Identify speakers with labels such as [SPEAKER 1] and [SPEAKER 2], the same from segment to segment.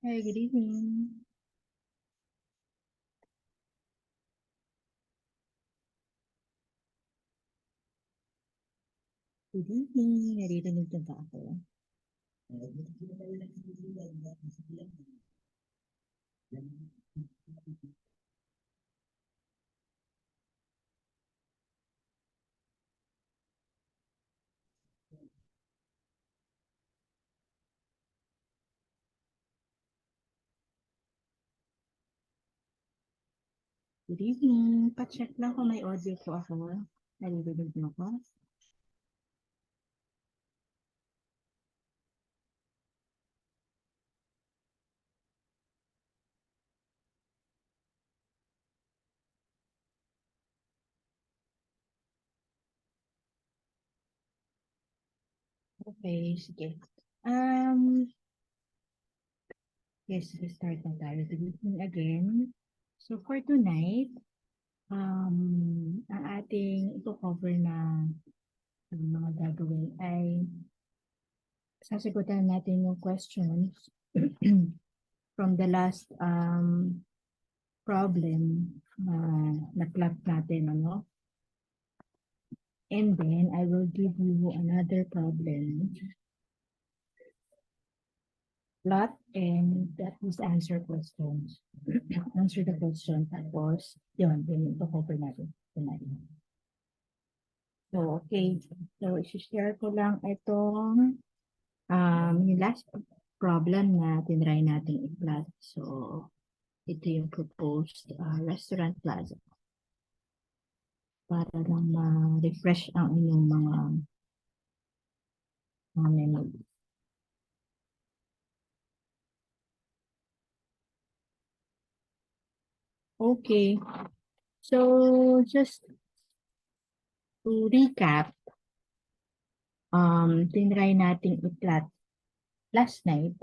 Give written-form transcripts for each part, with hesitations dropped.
[SPEAKER 1] Hi, good evening. Good evening. Naririnig niyo ba ako? Good evening. Pa-check lang kung may audio po ako. Naririnig niyo ako? Okay, sige. Yes, start na tayo. Good evening again. So for tonight, ang ating ito-cover na mga gagawin ay sasagutan natin yung questions from the last problem na na-plot natin, ano? And then I will give you another problem plot and that is answer questions. Answer the question tapos yun, yun ito cover natin tonight. So, okay. So, isi-share ko lang itong yung last problem na tinry natin i-plot. So, ito yung proposed restaurant plaza para lang ma-refresh ang inyong mga memory. Okay. So, just to recap, tinry nating i-plot last night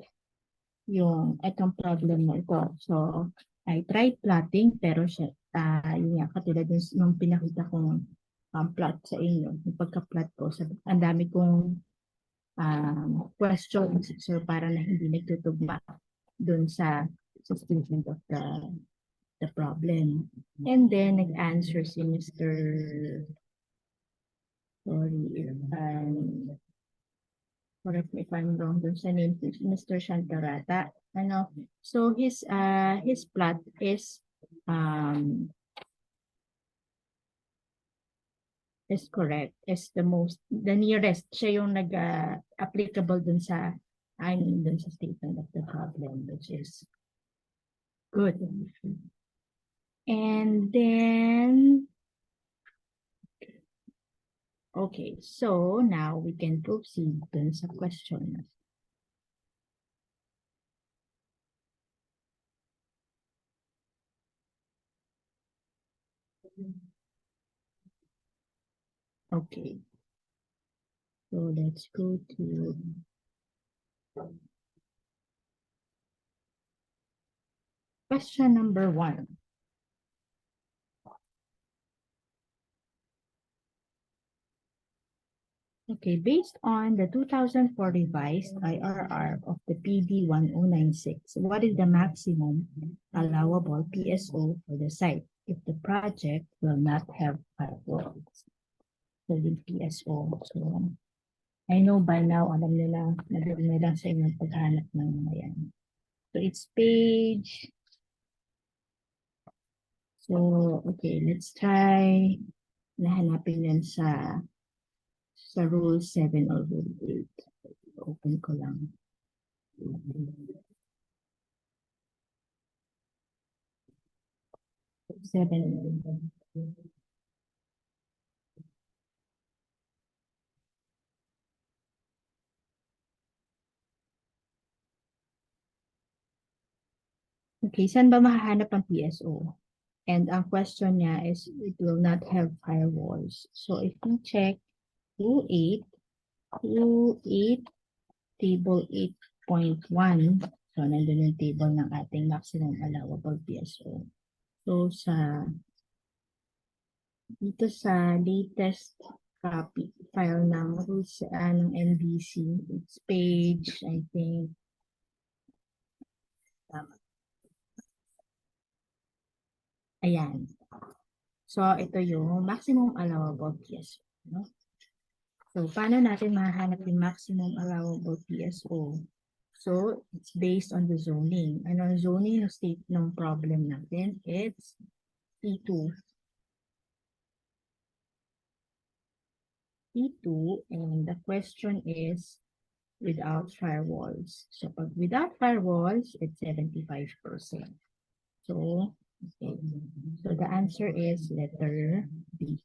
[SPEAKER 1] yung itong problem na ito. So, I tried plotting pero siya, yun nga, katulad nung pinakita kong plot sa inyo, yung pagka-plot ko, ang dami kong questions. So, para na hindi nagtutugma dun sa statement of the problem. And then, nag-answer si Mr. Sorry, correct me if I'm wrong dun sa name, Mr. Shantarata. Ano, so his plot is correct, is the nearest, siya yung applicable dun sa, I mean, dun sa statement of the problem, which is good. And then, okay, so now we can proceed dun sa question. Okay. So let's go to question number 1. Okay, based on the 2004 revised IRR of the PD 1096, what is the maximum allowable PSO for the site if the project will not have firewalls? So yung PSO. So I know by now, alam nila, nabili nila sa inyong paghanap ng mga yan. So it's page. So, okay, let's try nahanapin yan sa rule 7 or rule 8. Open ko lang. 7. Okay, saan ba mahahanap ang PSO? And ang question niya is, it will not have firewalls. So if we check Rule 8, Table 8.1, so nandun yung table ng ating maximum allowable PSO. So dito sa latest copy file ng rules ng NBC, it's page, I think, Tama. Ayan. So, ito yung maximum allowable PSO. No? So, paano natin mahanap yung maximum allowable PSO? So, it's based on the zoning. Ano ang zoning ng state ng problem natin? It's T2. T2, and the question is without firewalls. So, pag without firewalls, it's 75%. So, okay. So, the answer is letter B.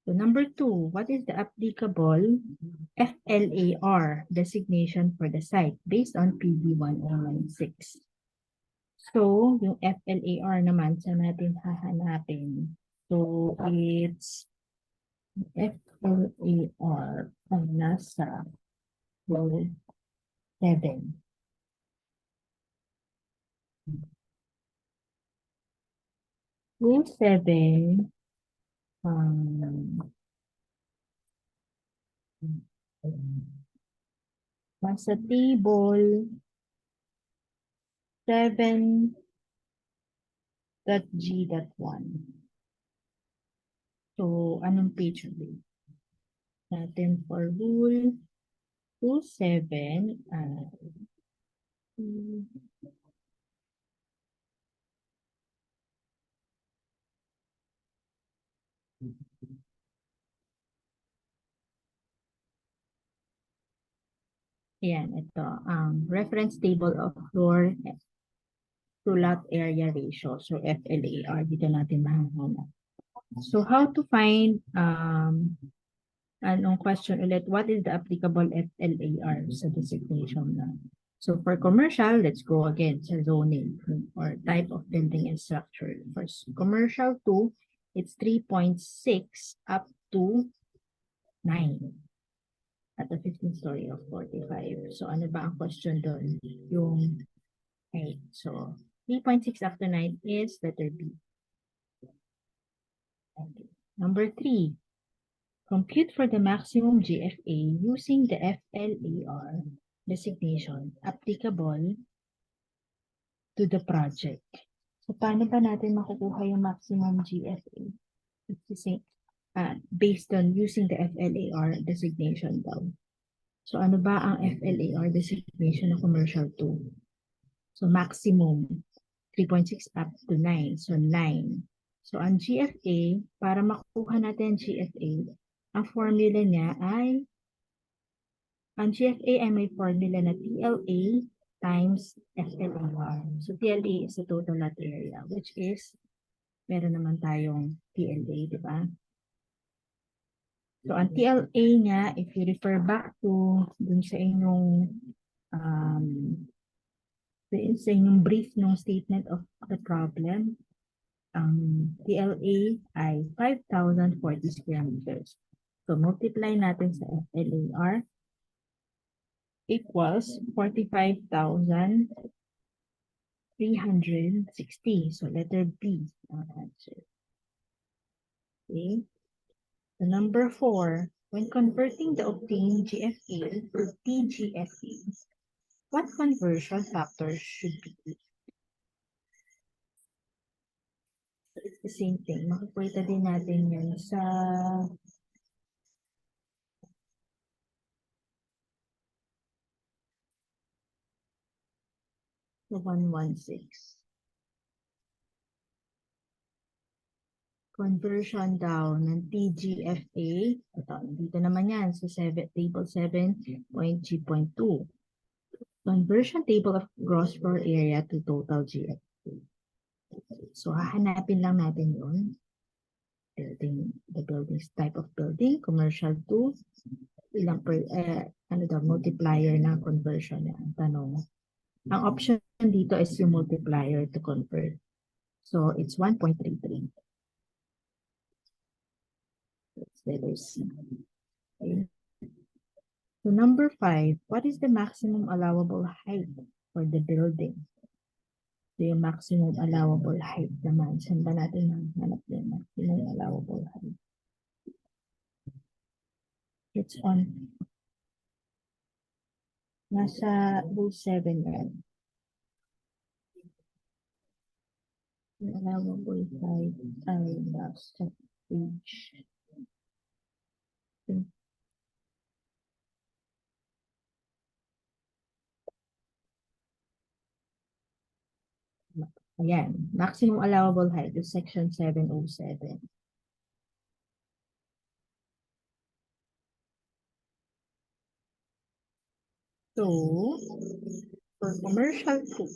[SPEAKER 1] So, number 2, what is the applicable FLAR designation for the site based on PD 1096? So, yung FLAR naman, saan natin hahanapin? So, it's FLAR ang nasa row 7. Row 7, nasa table 7.g.1. So, anong page ulit? Natin for rule 27, ayan, ito, reference table of floor to lot area ratio. So, FLAR, dito natin mahahanap. So, how to find, anong question ulit, what is the applicable FLAR sa designation na? So, for commercial, let's go again sa zoning or type of building and structure. For commercial 2, it's 3.6 up to 9 at the 15th story of 45. So, ano ba ang question doon? Yung height. So, 3.6 up to 9 is letter B. Okay. Number 3, compute for the maximum GFA using the FLAR designation applicable to the project. So, paano ba natin makukuha yung maximum GFA? It's the same, based on using the FLAR designation daw. So, ano ba ang FLAR designation ng commercial 2? So, maximum 3.6 up to 9. So, 9. So, ang GFA, para makuha natin ang GFA, ang formula niya ay, ang GFA ay may formula na TLA times FLAR. So, TLA is the total lot area, which is, meron naman tayong TLA, di ba? So, ang TLA niya, if you refer back to dun sa inyong brief ng statement of the problem, ang TLA ay 5,040 square meters. So, multiply natin sa FLAR equals 45,360. So, letter B ang answer. Okay. So, number 4, when converting the obtained GFA to TGFA, what conversion factors should be used? So, it's the same thing. Makikita din natin yun sa 116. Conversion daw ng TGFA. Ito, dito naman yan sa table 7.G.2. Conversion table of gross floor area to total GFA. So, hahanapin lang natin yun. The building's type of building, commercial 2, ilang multiplier na conversion na ang tanong. Ang option dito is yung multiplier to convert. So, it's 1.33. That's letter C. Okay. So, number 5, what is the maximum allowable height for the building? So, yung maximum allowable height naman. Saan ba natin hanap yung maximum allowable height? It's on Nasa rule 7 yan. Allowable height ay nasa page. Ayan, maximum allowable height is section 707. So, for commercial pool,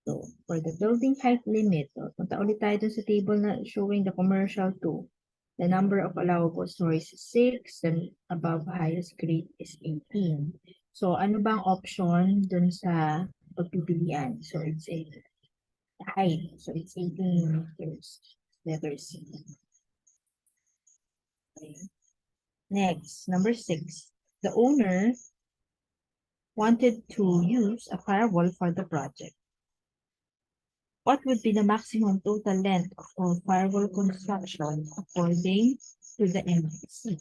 [SPEAKER 1] so for the building height limit, punta ulit tayo dun sa table na showing the commercial 2. The number of allowable stories is 6, and above highest grade is 18. So, ano bang option dun sa pagpipilian? So, it's a height. So, it's 18 meters. Letter C. Okay. Next, number 6. The owner wanted to use a firewall for the project. What would be the maximum total length of firewall construction according to the MVC?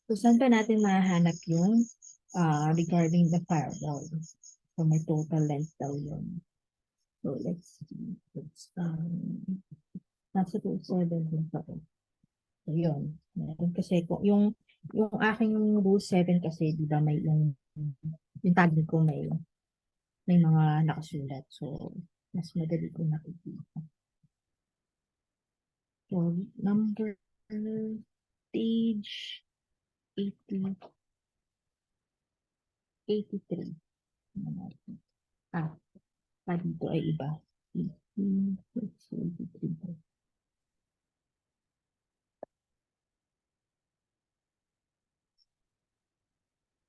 [SPEAKER 1] So, saan ba natin mahanap yung regarding the firewall? So, may total length daw yun. So, let's see. Nasa 2.7 din pa rin. So, yun. Meron kasi, yung aking rule 7 kasi, di ba, may yung tag ko may mga nakasulat. So, mas madali ko nakikita. So, number page 80, 83. Dito ay iba. 83.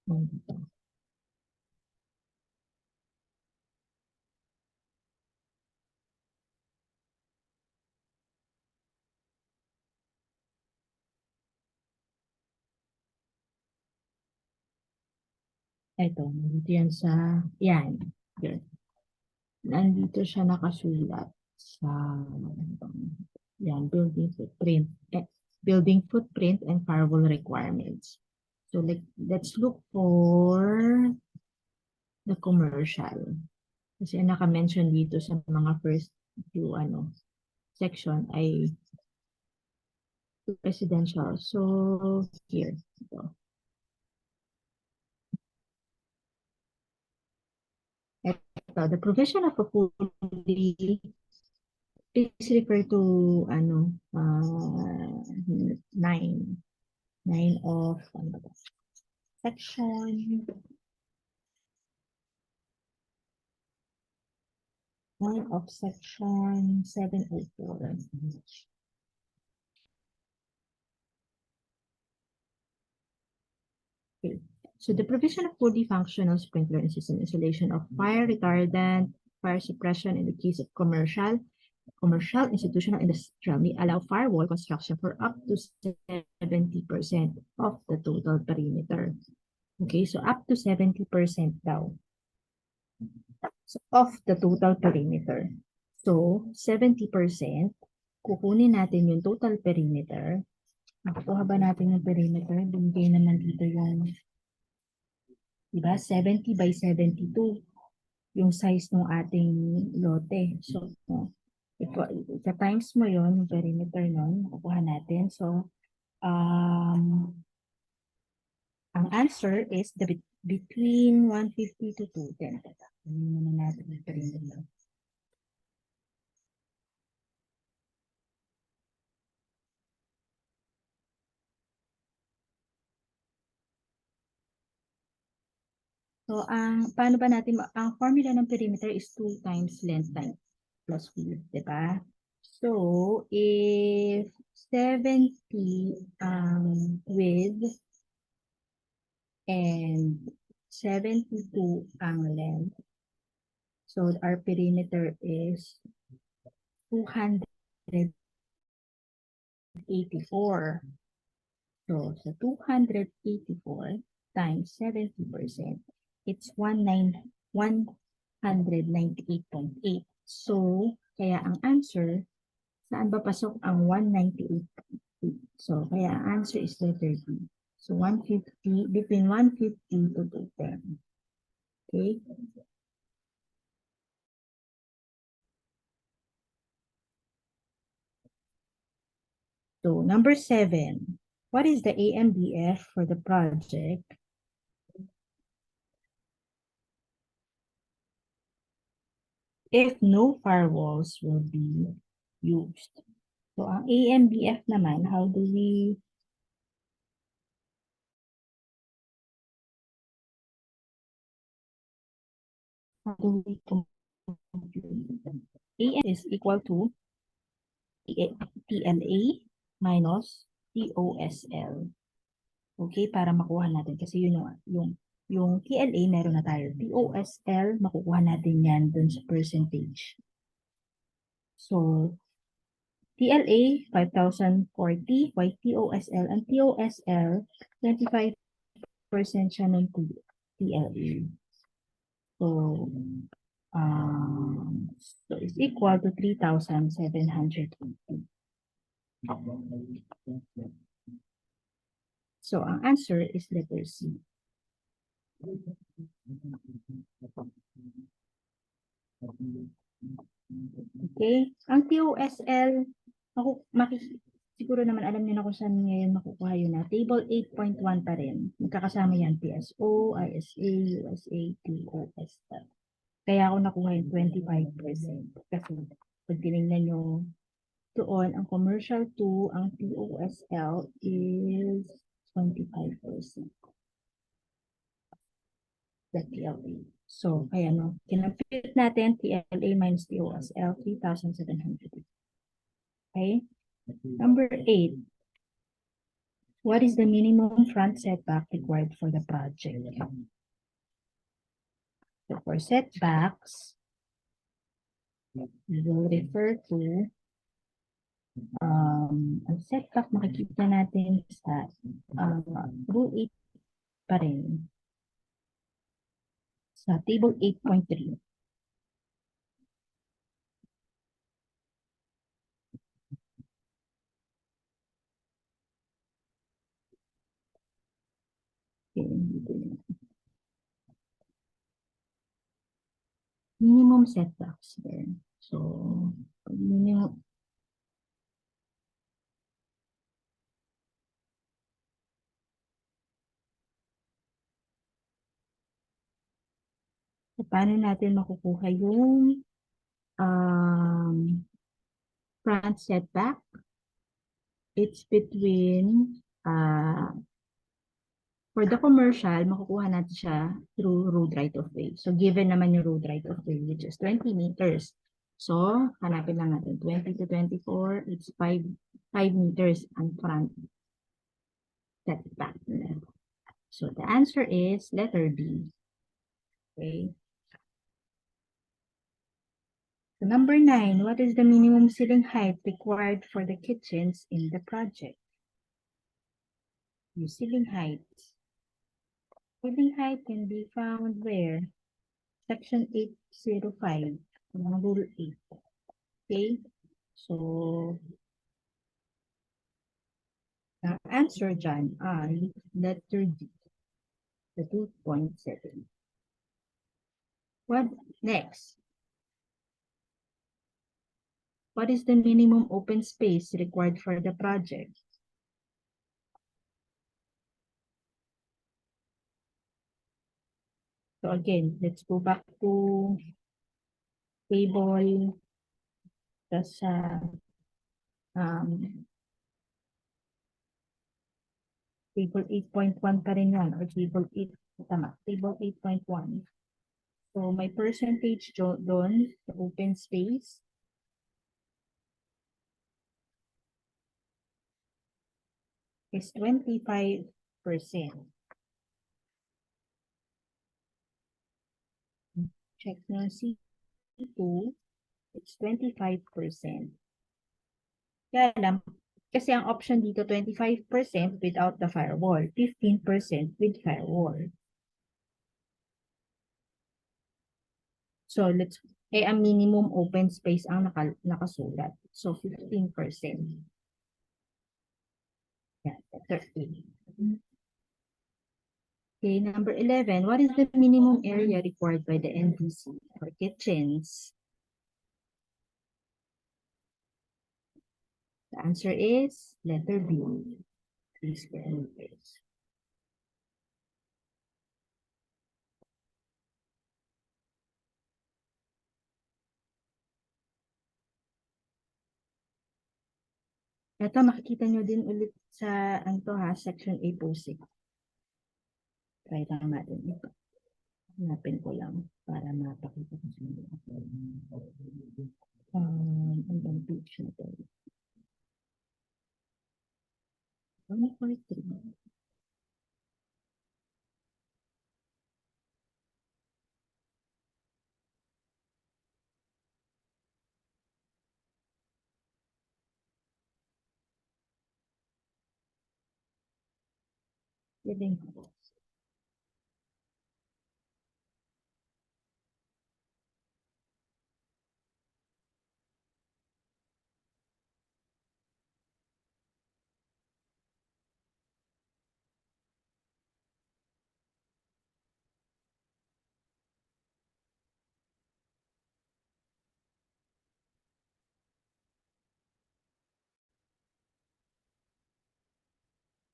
[SPEAKER 1] Dito. Ito, nandito yan sa, yan. Yun. Nandito siya nakasulat sa, yan, building footprint and firewall requirements. So, let's look for the commercial. Kasi ang naka-mention dito sa mga first few section ay residential. So, here. Ito. Ito, the provision of a fully please refer to 9 of section 9 of section 704. Okay. So the provision of fully functional sprinkler and system installation of fire retardant, fire suppression in the case of commercial, institutional, industrial may allow firewall construction for up to 70% of the total perimeter. Okay, so up to 70% daw. So, of the total perimeter. So, 70%, kukunin natin yung total perimeter. Nakukuha ba natin yung perimeter? Binigay naman dito yung, diba, 70 by 72 yung size ng ating lote. So, times mo yon yung perimeter nun, nakukuha natin. So, ang answer is between 150 to 210. Ano naman natin yung perimeter. So, paano ba natin, ang formula ng perimeter is 2 times length times plus width, di ba? So, if 70 width and 72 ang length, so our perimeter is 284. So, sa 284 times 70%, it's 198.8. So, kaya ang answer, saan ba pasok ang 198? So, kaya answer is letter B. So, 150, between 150 to 210. Okay? So, number 7. What is the AMBF for the project if no firewalls will be used? So, ang AMBF naman, how do we compute? AM is equal to TLA minus TOSL. Okay, para makuha natin. Kasi yun yung TLA, meron na tayo. TOSL, makukuha natin yan dun sa percentage. So, TLA, 5,040. Why TOSL? Ang TOSL, 25% siya ng TLA. So, so it's equal to 3,780. So, ang answer is letter C. Okay? Ang TOSL, siguro naman alam niyo na kung saan ngayon makukuha yun na. Table 8.1 pa rin. Magkakasama yan, PSO, ISA, USA, TOSL. Kaya ako nakuha yung 25%. Kasi pag tinignan nyo doon, ang commercial 2, ang TOSL is 25%. The TLA. So, kaya kinapit natin TLA minus TOSL, 3,700. Okay? Number 8. What is the minimum front setback required for the project? So, for setbacks, we will refer to ang setback makikita natin sa rule 8 pa rin sa table 8.3. Minimum setbacks there. So, minimum. So, paano natin makukuha yung front setback? It's between for the commercial, makukuha natin siya through road right of way. So, given naman yung road right of way, which is 20 meters. So, hanapin lang natin. 20 to 24, it's 5 meters ang front setback. So, the answer is letter B. Okay. So, number 9, what is the minimum ceiling height required for the kitchens in the project? Yung ceiling height. Ceiling height can be found where? Section 805, Rule 8. Okay? So, the answer dyan ay letter D, the 2.7. What next? What is the minimum open space required for the project? So again, let's go back to table. That's table 8.1 pa rin yan, or table 8, tama, table 8.1. So may percentage doon sa open space is 25%. Check na C2, it's 25%. Kaya lang, kasi ang option dito, 25% without the firewall, 15% with firewall. So, ang minimum open space ang nakasulat. So, 15%. Yeah, letter A. Okay, number 11. What is the minimum area required by the NBC for kitchens? The answer is letter B, 3 square meters. Ito, makikita nyo din ulit sa section A po 6. Try lang natin ito. Hanapin ko lang para mapakita ko sa inyo. Ang bang page na ito. 143. Pwedeng ko.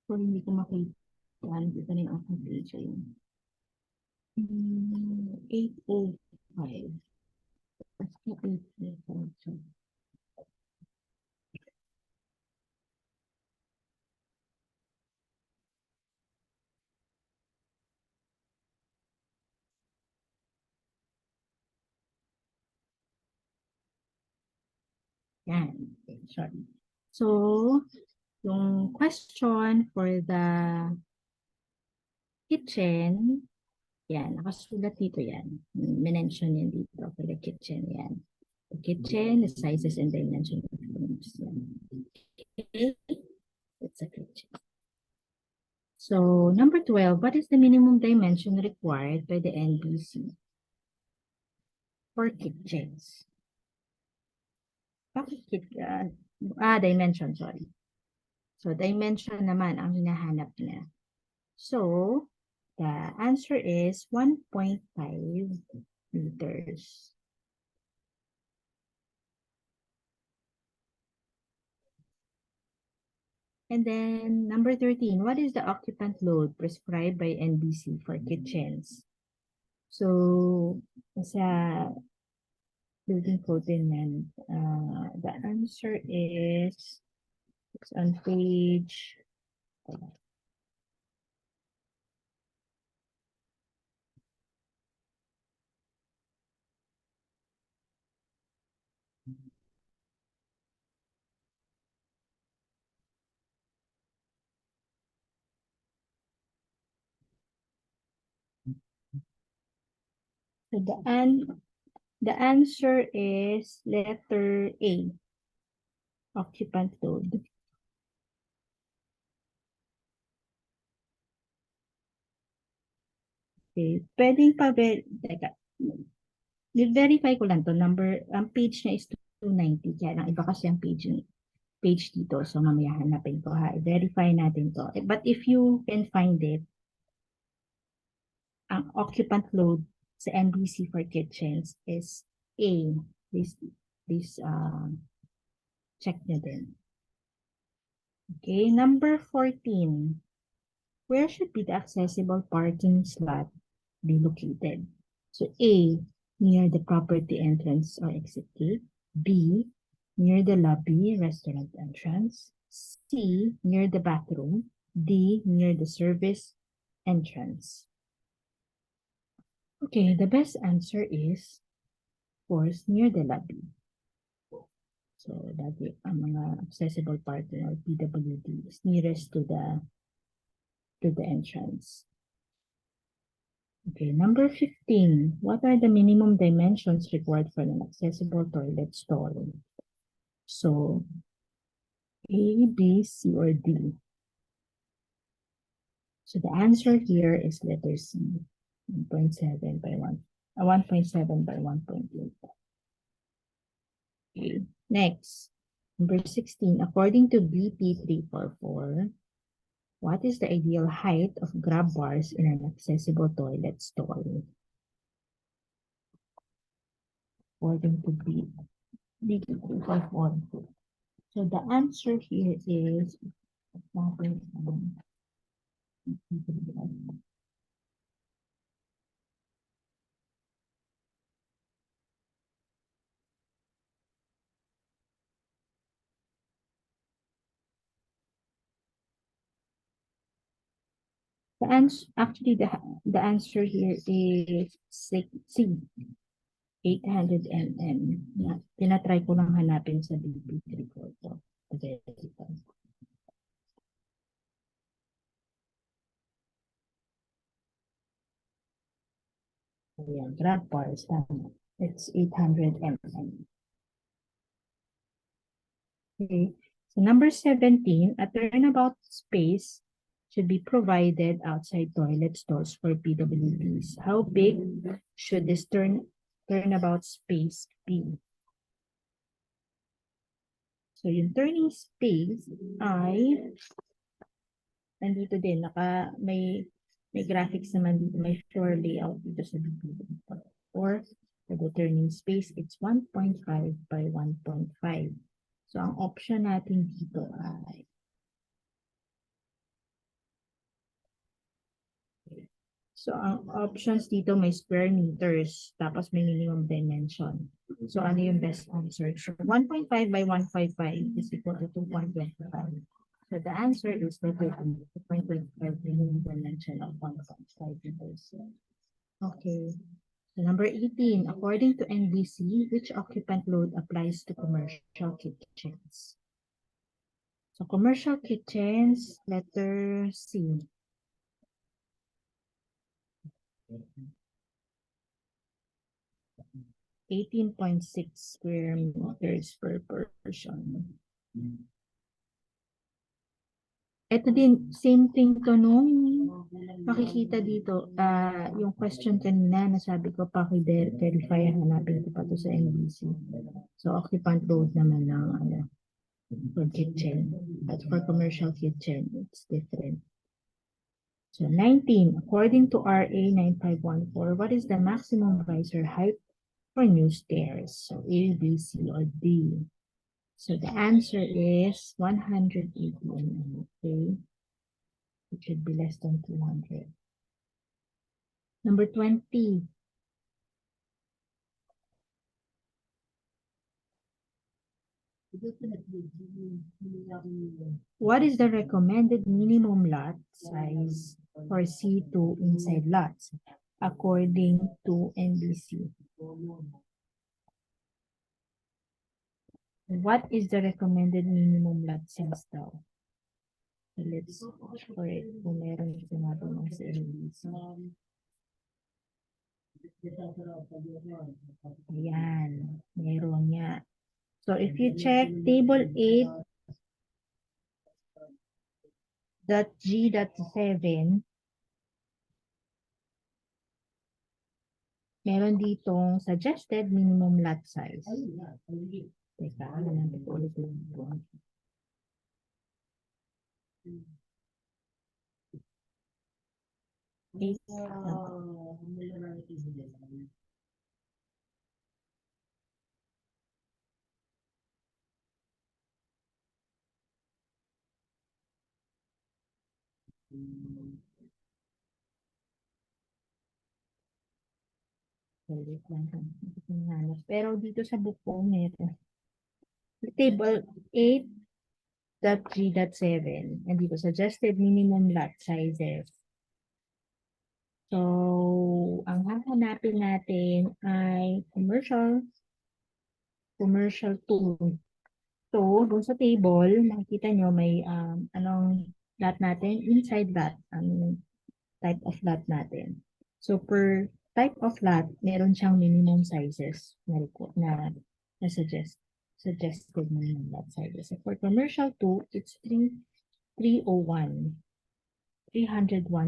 [SPEAKER 1] Kung hindi ko makita, ito na yung aking page. 805. Basta 805. Yan. Okay, sorry. So, yung question for the kitchen, yan, nakasulat dito yan. Mention yan dito for the kitchen, yan. The kitchen, the sizes and dimension of rooms. Yan. Okay, it's a kitchen. So, number 12, what is the minimum dimension required by the NBC for kitchens? Dimension, sorry. So, dimension naman ang hinahanap niya. So, the answer is 1.5 meters. And then, number 13, what is the occupant load prescribed by NBC for kitchens? So, sa building code din yan, the answer is, it's on page, so the answer is letter A, occupant load. Okay, pwedeng teka, verify ko lang to, ang page niya is 290, kaya lang iba kasi ang page dito, so mamaya hanapin ko ha, verify natin to. But if you can find it, ang occupant load sa NBC for kitchens is A. Please check nyo din. Okay, number 14. Where should be the accessible parking slot be located? So A, near the property entrance or exit gate. B, near the lobby, restaurant entrance. C, near the bathroom. D, near the service entrance. Okay, the best answer is, of course, near the lobby. So, lagi ang mga accessible parking or PWD is nearest to the entrance. Okay, number 15. What are the minimum dimensions required for an accessible toilet stall? So, A, B, C, or D? So the answer here is letter C, 1.7 by 1.7 by 1.8. Okay, next, number 16. According to BP 344, What is the ideal height of grab bars in an accessible toilet stall? According to B251. So the answer here is nothing. The answer actually the answer here is C. 800 mm. Tinatry ko lang hanapin sa BP3 ko ito. Ayan, grab bars. It's 800 mm. Okay. So number 17, a turnabout space should be provided outside toilet stalls for PWDs. How big should this turnabout space be? So yung turning space ay nandito din, may graphics naman dito, may floor layout dito sa video. Or for the turning space, it's 1.5 by 1.5. So ang option natin dito ay so, ang options dito may square meters, tapos may minimum dimension. So, ano yung best answer? So, 1.5 by 155 is equal to 2.25. So, the answer is letter B, 2.25 minimum dimension of 1.5 meters. Okay. So, number 18, according to NBC, which occupant load applies to commercial kitchens? So, commercial kitchens, letter C. 18.6 square meters per person. Ito din, same thing to nung makikita dito, yung question kanina na sabi ko, paki-verify, hanapin ko pa to sa NBC. So, occupant load naman ng for kitchen. But for commercial kitchen, it's different. So, 19, according to RA 9514, what is the maximum riser height for new stairs? So, A, B, C, or D? So the answer is 180 mm. Okay. It should be less than 200. Number 20. What is the recommended minimum lot size for C2 inside lots according to NBC? What is the recommended minimum lot size daw? So let's watch for it kung meron sinabi ng sa NBC. Ayan, meron nga. So if you check table 8.g.7, meron ditong suggested minimum lot size. Teka, hanapin ko ulit dito. Pero dito sa book ko, meron. Table 8.g.7. And dito, suggested minimum lot sizes. So, ang hahanapin natin ay commercial 2. So, doon sa table, makikita nyo may anong lot natin, inside lot, ang type of lot natin. So, per type of lot, meron siyang minimum sizes na suggested minimum lot sizes. So, for commercial 2, it's 301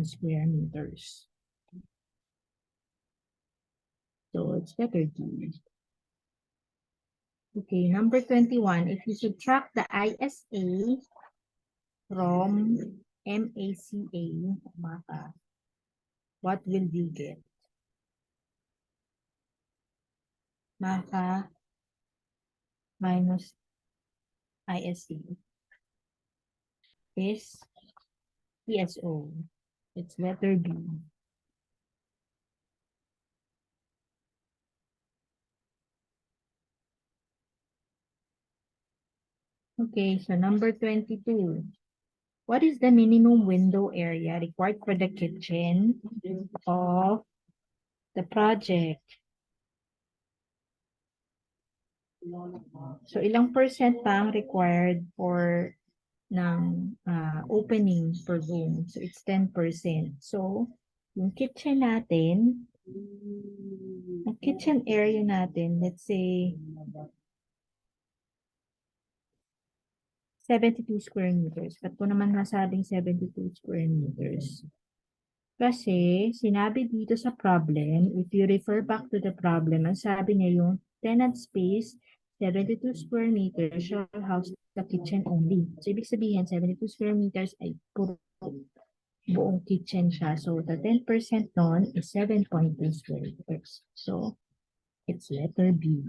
[SPEAKER 1] square meters. So, it's better D. Okay, number 21, if you subtract the ISA from MACA, MACA, what will you get? MACA minus ISE is PSO. It's letter B. Okay, so number 22. What is the minimum window area required for the kitchen of the project? So, ilang percent pa ang required for ng opening per room? So, it's 10%. So, yung kitchen natin, ang kitchen area natin, let's say, 72 square meters. Ba't ko naman nasabing 72 square meters? Kasi, sinabi dito sa problem, if you refer back to the problem, ang sabi niya yung tenant space, 72 square meters shall house the kitchen only. So, ibig sabihin, 72 square meters ay puro buong kitchen siya. So, the 10% nun is 7.2 square meters. So, it's letter B.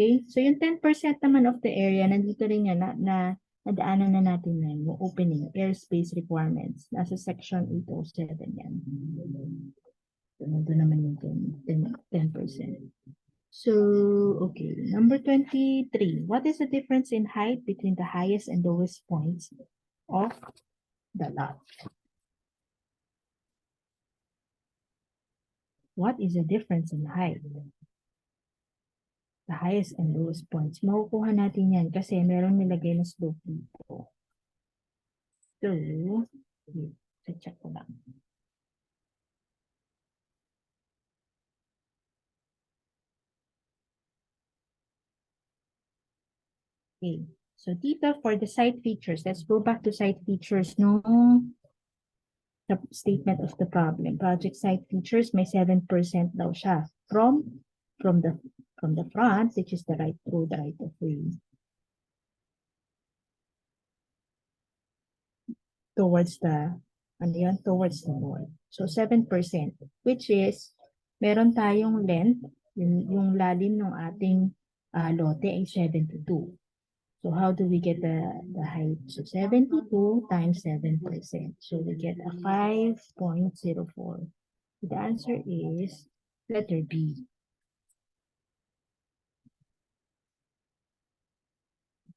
[SPEAKER 1] Okay? So, yung 10% naman of the area, nandito rin yan nadaanan na natin na yung opening, airspace requirements. Nasa section 807 yan. So, nandun naman yung 10%. So, okay. Number 23. What is the difference in height between the highest and lowest points of the lot? What is the difference in height? The highest and lowest points. Makukuha natin yan kasi meron nilagay na slope dito. So, check ko lang. Okay. So, dito for the site features, let's go back to site features no the statement of the problem. Project site features may 7% daw siya from the front, which is the right road, right of way, towards the towards the north. So 7%, which is meron tayong length, yung lalim ng ating lote ay 72. So how do we get the height? So 72 times 7%. So we get a 5.04. The answer is letter B.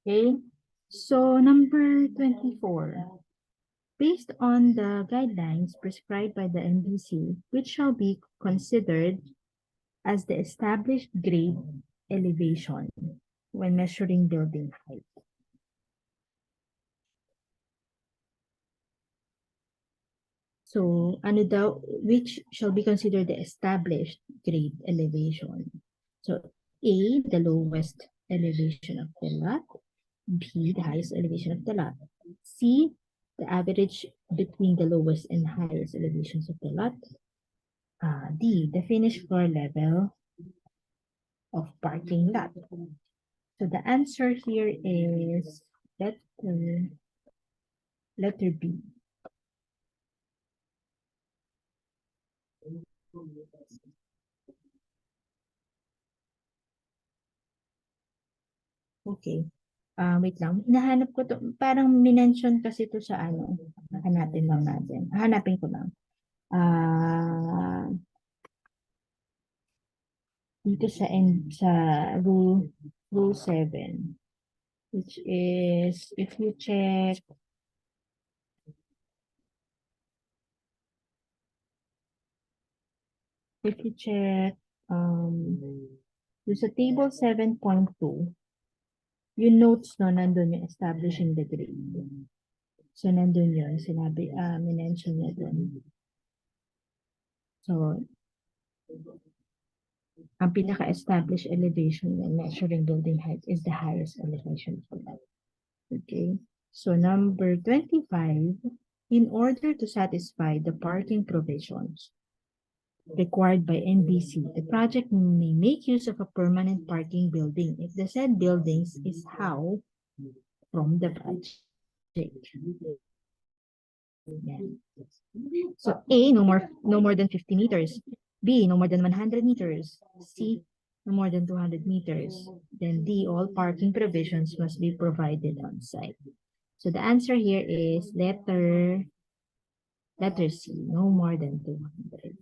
[SPEAKER 1] Okay. So number 24. Based on the guidelines prescribed by the NBC, which shall be considered as the established grade elevation when measuring building height. So, ano daw, which shall be considered the established grade elevation? So, A, the lowest elevation of the lot. B, the highest elevation of the lot. C, the average between the lowest and highest elevations of the lot. D, the finished floor level of parking lot. So the answer here is letter B. Okay. Wait lang. Hinahanap ko to. Parang minention kasi to sa ano. Hanapin lang natin. Hanapin ko lang. Dito sa rule 7, which is if you check sa table 7.2, yung notes no, nandun yung establishing the grade. So, nandun yun. Sinabi, minention niya dun. So, ang pinaka-established elevation when measuring building height is the highest elevation of that. Okay. So, number 25, in order to satisfy the parking provisions required by NBC. The project may make use of a permanent parking building if the said buildings is how from the project. Yan. So A, no more than 50 meters. B, no more than 100 meters. C, no more than 200 meters. Then D, all parking provisions must be provided on site. So the answer here is letter C, no more than 200.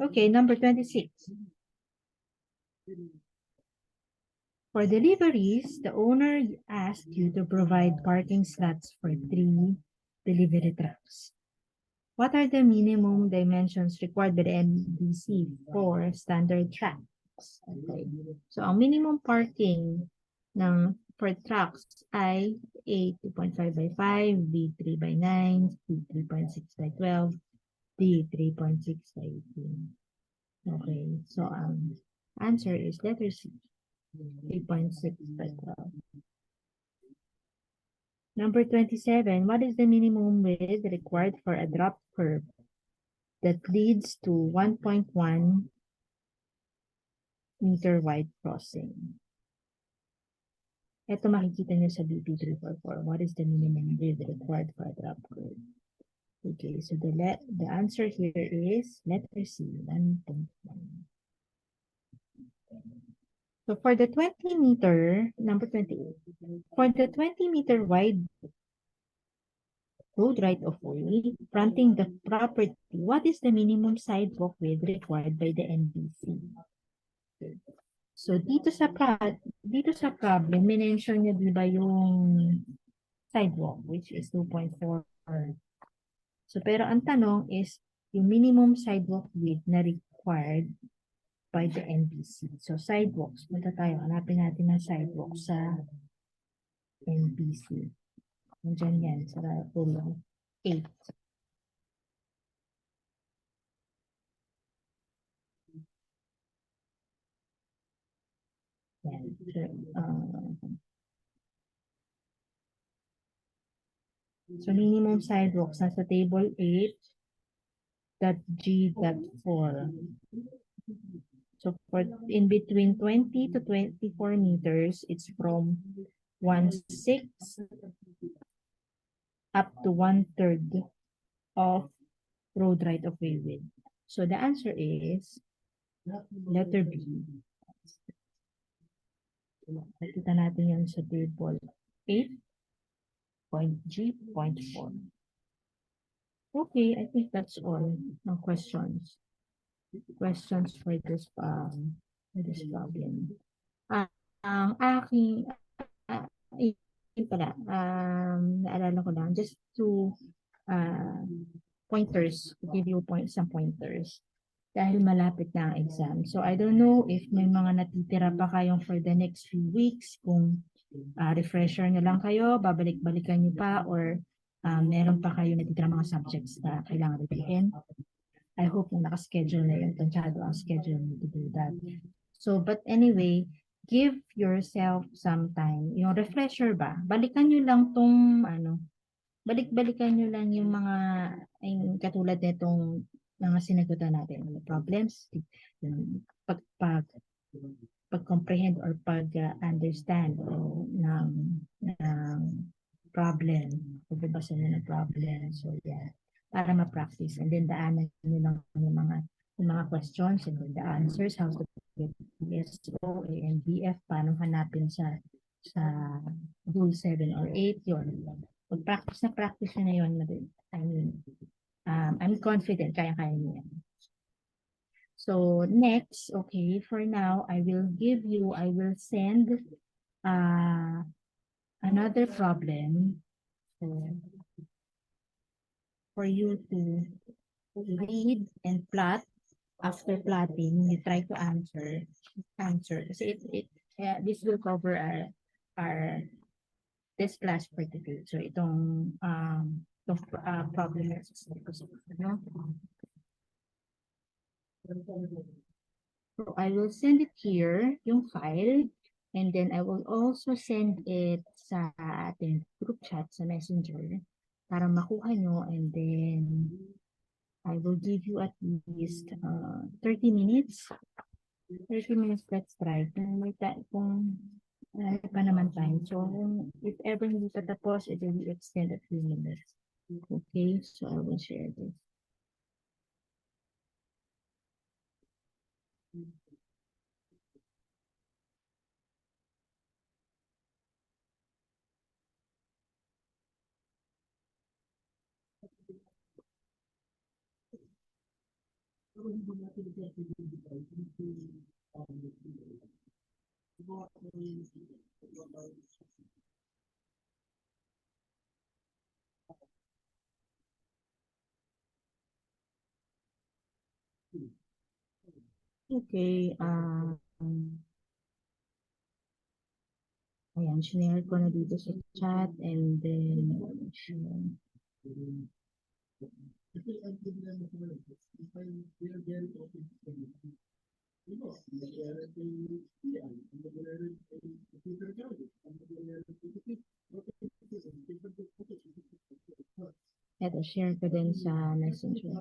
[SPEAKER 1] Okay, number 26. For deliveries, the owner asked you to provide parking slots for 3 delivery trucks. What are the minimum dimensions required by the NBC for standard trucks? Okay. So, ang minimum parking ng for trucks ay A 2.5 by 5, B 3 by 9, C 3.6 by 12, D 3.6 by 18. Okay. So, ang answer is letter C, 3.6 by 12. Number 27, what is the minimum width required for a drop curve that leads to 1.1 meter wide crossing? Ito makikita nyo sa BP 344. What is the minimum width required for a drop curve? Okay, so the answer here is letter C, 1.1. So for the 20 meter, number 28, for the 20 meter wide road right of way fronting the property, what is the minimum sidewalk width required by the NBC? Okay. So dito sa problem, minention niya 'di ba yung sidewalk which is 2.4. So pero ang tanong is yung minimum sidewalk width na required by the NBC. So sidewalks, punta tayo, hanapin natin ang sidewalk sa NBC. Nandiyan yan sa rule 8. Yan. So minimum sidewalks nasa table 8.G.4. So for in between 20 to 24 meters, it's from 1/6 up to 1/3 of road right of way width. So the answer is letter B. Nakita natin yan sa table 8.G.4. Okay, I think that's all. No questions. Questions for this problem. Ang aking yun pala, naalala ko lang, just to pointers, to give you some pointers. Dahil malapit na ang exam. So I don't know if may mga natitira pa kayong for the next few weeks, kung refresher nyo lang kayo, babalik-balikan nyo pa, or meron pa kayo natitira mga subjects na kailangan reviewin. I hope na nakaschedule na yun, tansyado ang schedule to do that. So, but anyway, give yourself some time. Yung refresher ba, balikan nyo lang tong, balik-balikan nyo lang yung mga, yung katulad nitong mga sinagutan natin, problems, yung pag-comprehend or pag-understand ng problem, pagbabasa nyo ng problem. So, yeah, para ma-practice. And then, daanan nyo lang yung mga questions and then the answers, how to get PSO, ANBF, paano hanapin sa rule 7 or 8, yun. Pag practice na yun, I'm confident, kaya-kaya niya. So, next, okay, for now, I will send another problem for you to read and plot. After plotting, you try to answer. Kasi this will cover our this class for today. So itong problem no? So I will send it here, yung file. And then I will also send it sa ating group chat sa Messenger para makuha nyo, and then I will give you at least 30 minutes. 30 minutes, let's try. Kung may kung pa naman time. So, if ever hindi pa tapos, it will extend a few minutes. Okay, so I will share this. Okay, ayan, share ko na dito sa chat, and then share. Eto, share ko din sa Messenger.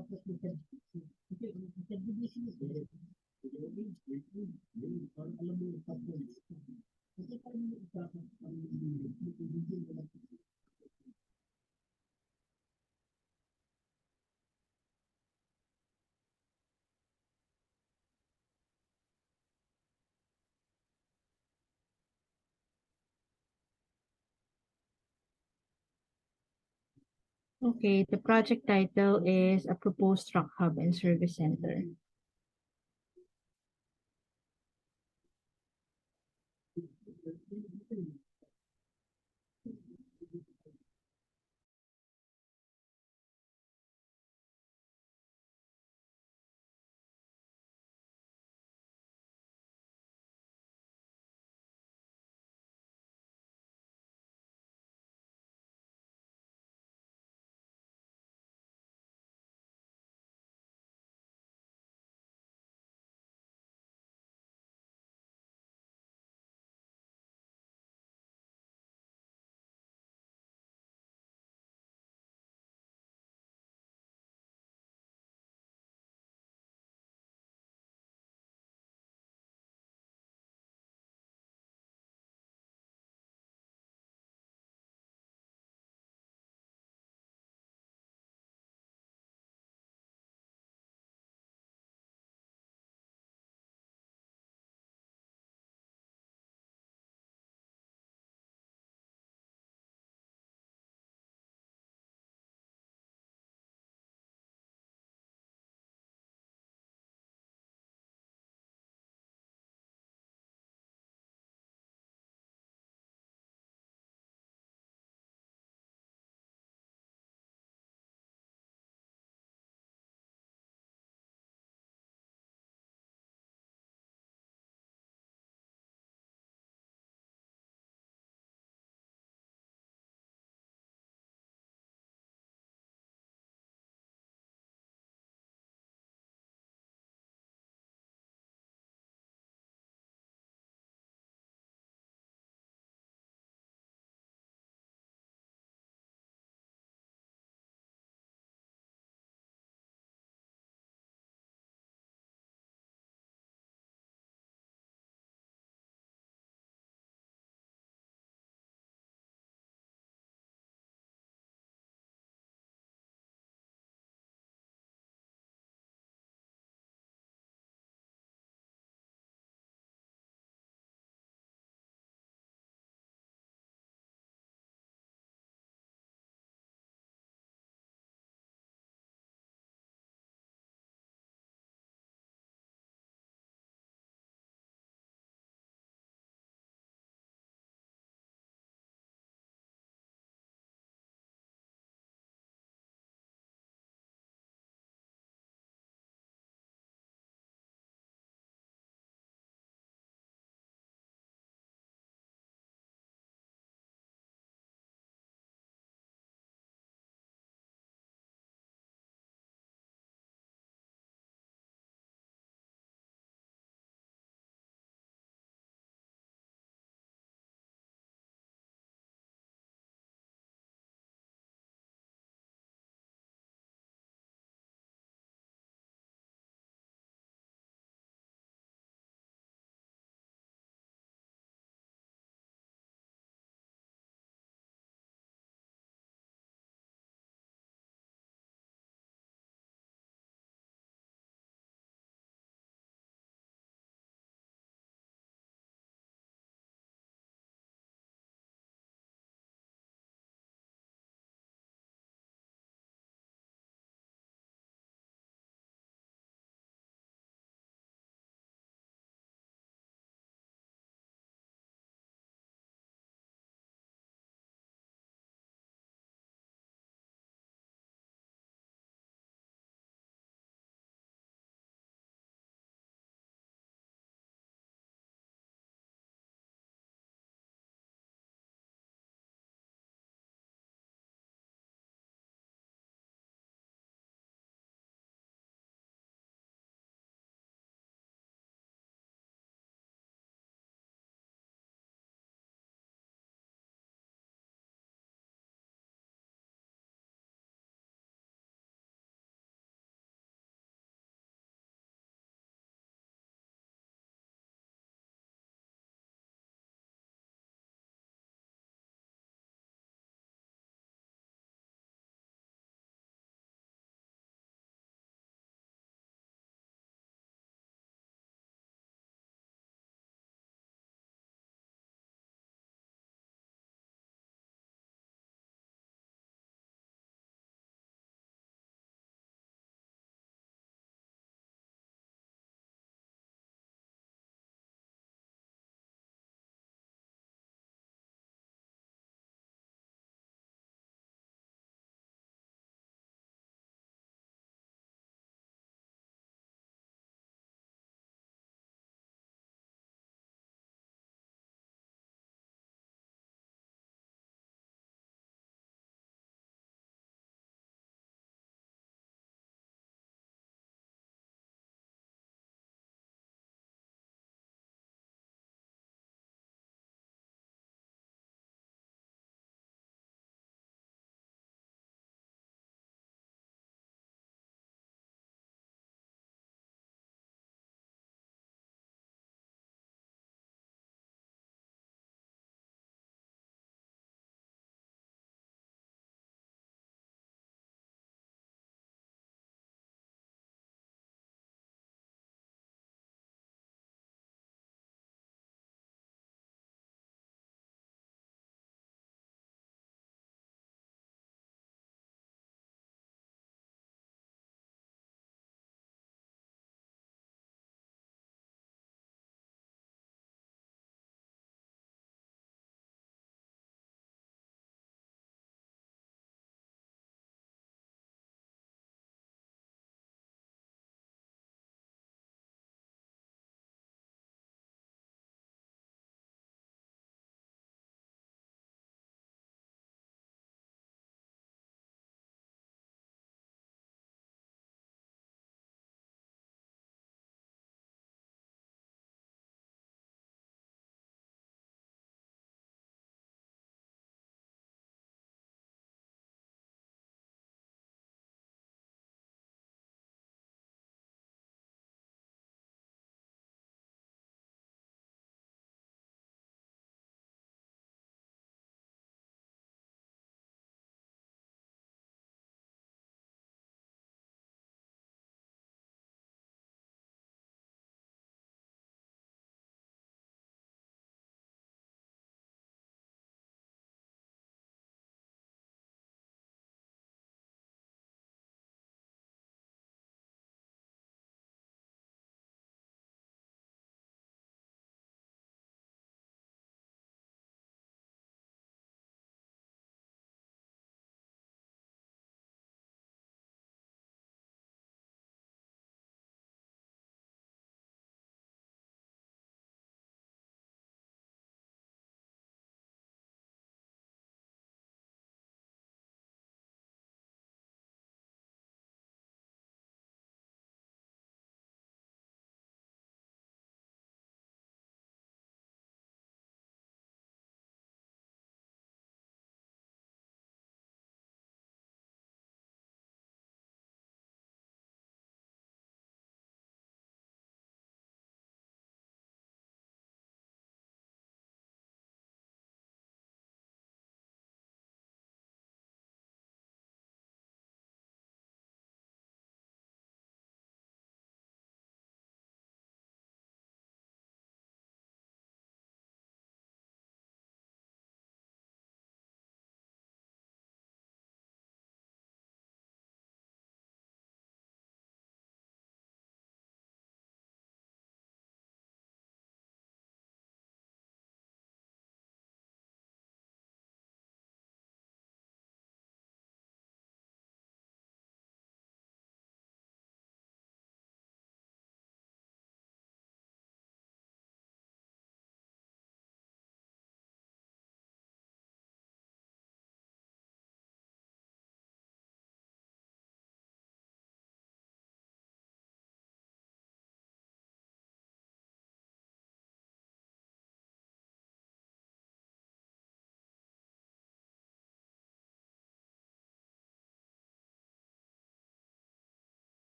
[SPEAKER 1] Okay, the project title is a proposed truck hub and service center.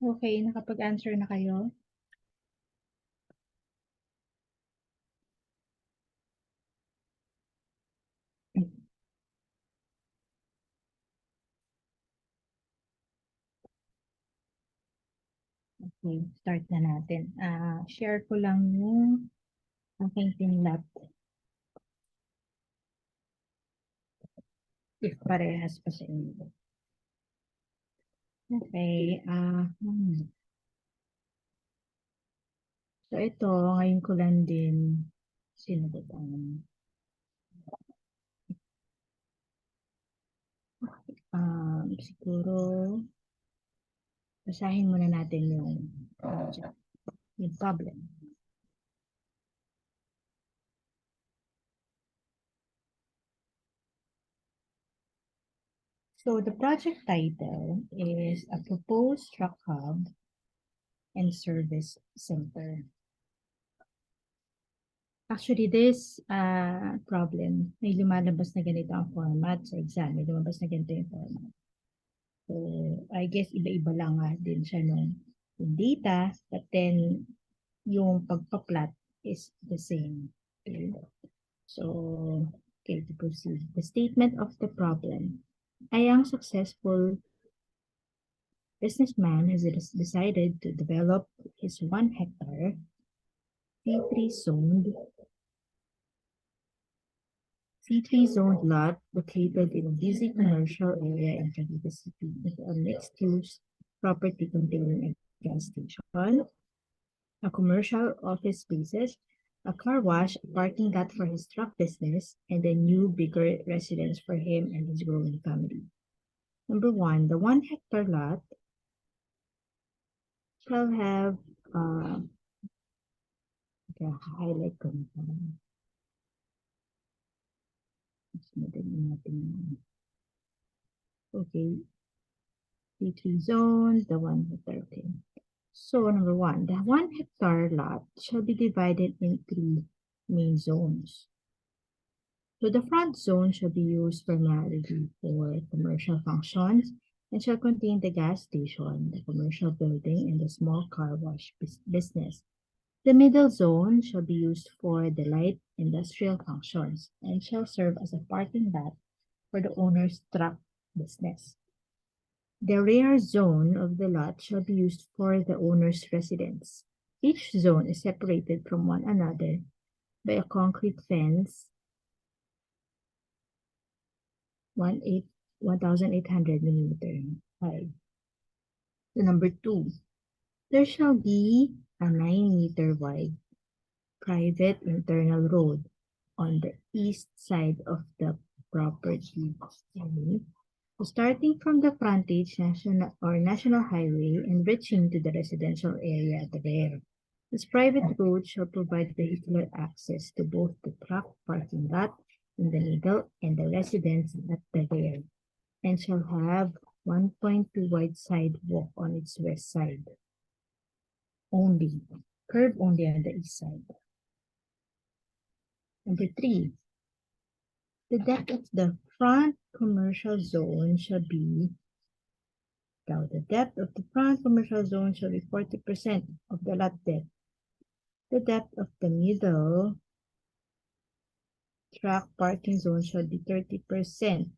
[SPEAKER 1] Okay, nakapag-answer na kayo? Okay, start na natin. Share ko lang yung aking pinlap if parehas pa sa inyo. Okay, so ito, ngayon ko lang din sinagot ang siguro basahin muna natin yung yung problem. So the project title is a proposed truck hub and service center. Actually, this problem, may lumalabas na ganito ang format sa exam. May lumabas na ganito yung format. So, I guess iba-iba lang nga din siya nung yung data, but then yung pagpa-plot is the same. Okay? So, okay, to proceed. The statement of the problem. A young successful businessman has decided to develop his 1 hectare C3 zoned C3 zoned lot located in a busy commercial area in Cavite City with a mixed-use property containing a gas station, a commercial office spaces, a car wash, a parking lot for his truck business, and a new, bigger residence for him and his growing family. Number one, the 1 hectare lot shall have okay, highlight ko na pa. Mas madali natin yun. Okay, C3 zone, the 1 hectare thing. So number one, the 1 hectare lot shall be divided in 3 main zones. So the front zone shall be used primarily for commercial functions and shall contain the gas station, the commercial building, and the small car wash business. The middle zone shall be used for the light industrial functions and shall serve as a parking lot for the owner's truck business. The rear zone of the lot shall be used for the owner's residence. Each zone is separated from one another by a concrete fence 1,800 millimeter high. So number two, there shall be a 9-meter wide private internal road on the east side of the property. So starting from the frontage national highway and reaching to the residential area at the rear. This private road shall provide vehicular access to both the truck parking lot in the middle and the residence at the rear, and shall have 1.2 wide sidewalk on its west side. Only. Curb only on the east side. Number three, the depth of the front commercial zone shall be now the depth of the front commercial zone shall be 40% of the lot depth. The depth of the middle truck parking zone shall be 30%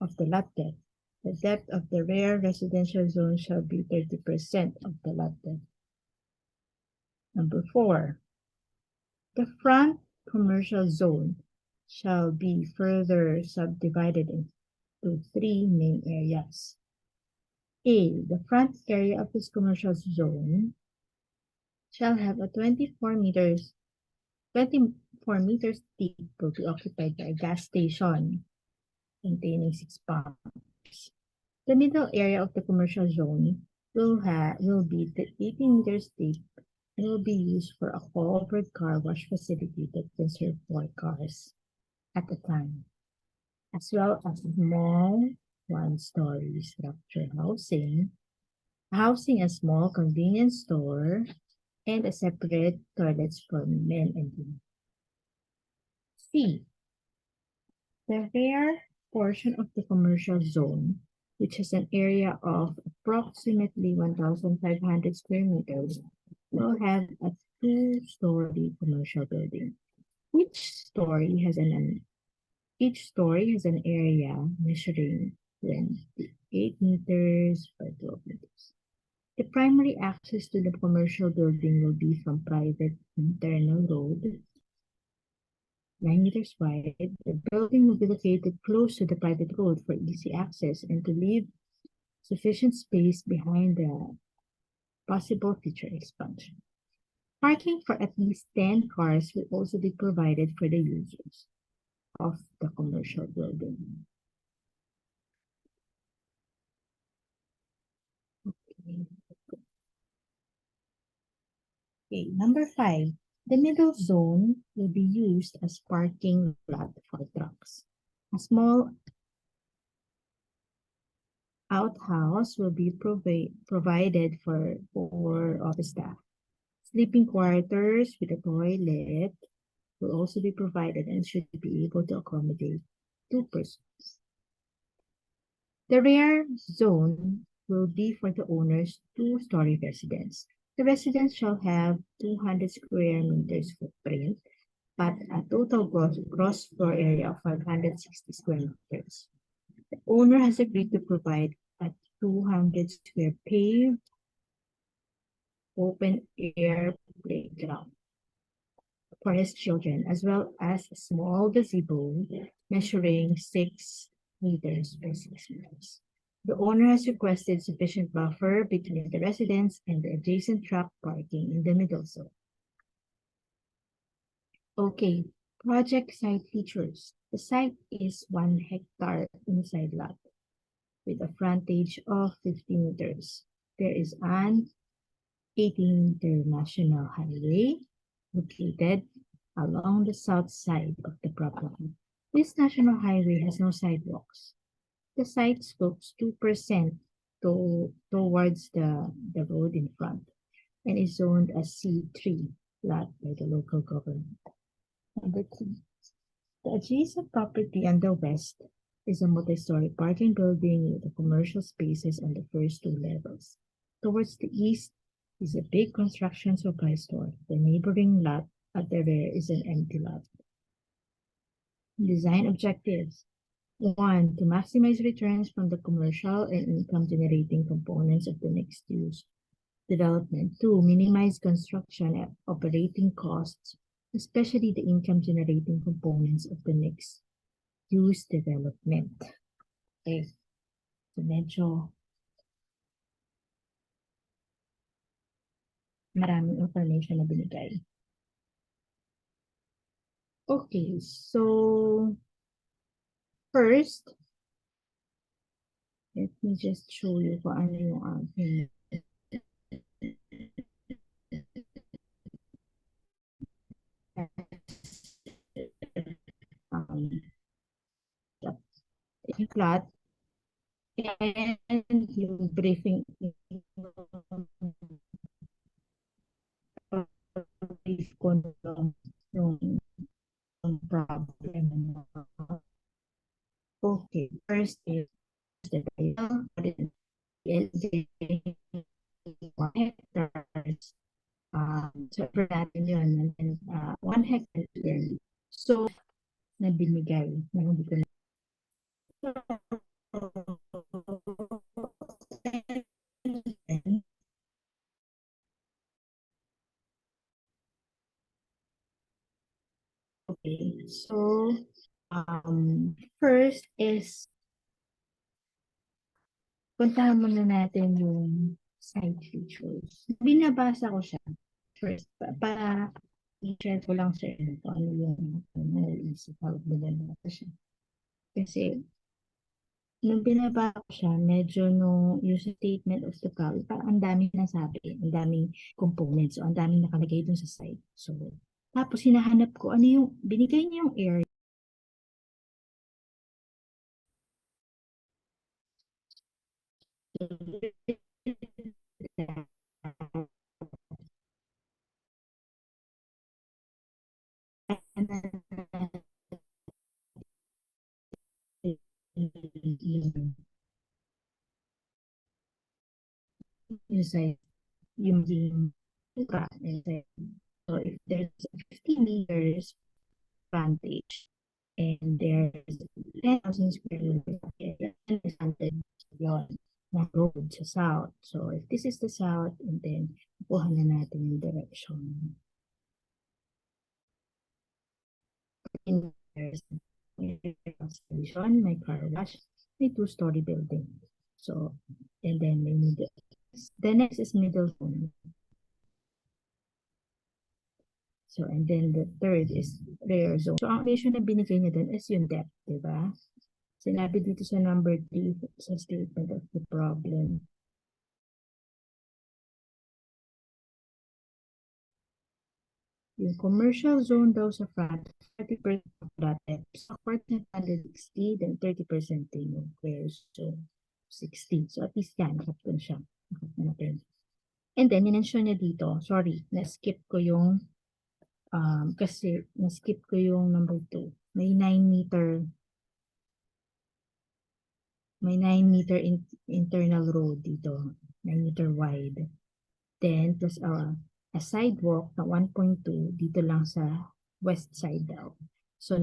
[SPEAKER 1] of the lot depth. The depth of the rear residential zone shall be 30% of the lot depth. Number four, the front commercial zone shall be further subdivided into 3 main areas. A, the front area of this commercial zone shall have a 24 meters deep will be occupied by a gas station containing 6 pumps. The middle area of the commercial zone will be 18 meters deep and will be used for a covered car wash facility that can serve 4 cars at a time, as well as a small 1-story structure housing a small convenience store and a separate toilets for men and women. C. The rear portion of the commercial zone which has an area of approximately 1,500 square meters, will have a two-story commercial building. Each story has an each story has an area measuring 28 meters by 12 meters. The primary access to the commercial building will be from private internal road, 9 meters wide. The building will be located close to the private road for easy access and to leave sufficient space behind the possible future expansion. Parking for at least 10 cars will also be provided for the users of the commercial building. Okay. Okay, number 5. The middle zone will be used as parking lot for trucks. A small outhouse will be provided for office staff. Sleeping quarters with a toilet will also be provided and should be able to accommodate 2 persons. The rear zone will be for the owner's two-story residence. The residence shall have 200 square meters footprint, but a total gross floor area of 560 square meters. The owner has agreed to provide a 200 square paved open air playground for his children, as well as a small gazebo measuring 6 meters by 6 meters. The owner has requested sufficient buffer between the residence and the adjacent truck parking in the middle zone. Okay, project site features. The site is 1 hectare inside lot with a frontage of 50 meters. There is an 18-meter national highway located along the south side of the property. This national highway has no sidewalks. The site slopes 2% towards the road in front and is zoned as C3 lot by the local government. Number 3. The adjacent property on the west is a multi-story parking building with the commercial spaces on the first 2 levels. Towards the east is a big construction supply store. The neighboring lot at the rear is an empty lot. Design objectives. 1. To maximize returns from the commercial and income-generating components of the mixed-use development. 2. Minimize construction and operating costs, especially the income-generating components of the mixed-use development. Okay. So, medyo maraming information na binigay. Okay, so first, let me just show you kung ano yung aking um, yung plot and yung briefing brief ko yung problem. Okay, first is the title, what is LJ 1 hectares. So, for natin yun, and then 1 hectare yearly. So, na binigay, na hindi ko na. Okay, so, first is, puntahan muna natin yung side features. Binabasa ko siya first, para i-share ko lang sa inyo kung ano yung naiisip ko binabasa siya. Kasi, nung binaba ko siya, medyo nung yung statement of the problem, parang ang daming nasabi, ang daming components, so ang daming nakalagay dun sa site. So, tapos hinahanap ko, ano yung, binigay niya yung area. And, 'Yun. yung size, yung tura. So if there's 50 meters frontage and there's 10,000 square meters area, and is 100 yun na road sa south. So if this is the south, and then kuha na natin yung direction. In there's station, may car wash, may two-story building. So, and then may middle. The next is middle zone. So, and then the third is rear zone. So, ang ratio na binigay niya dun is yung depth, di ba? Sinabi dito sa number 3 sa statement of the problem. Yung commercial zone daw sa front, 30% of that depth. Sa apartment 160, then 30% din yung rear zone. 60. So, at least yan, nakapun siya. Nakapun. And then, minention niya dito, sorry, na-skip ko yung, kasi na-skip ko yung number 2. May 9 meter internal road dito, 9 meter wide. Then, plus a sidewalk na 1.2 dito lang sa west side daw. So,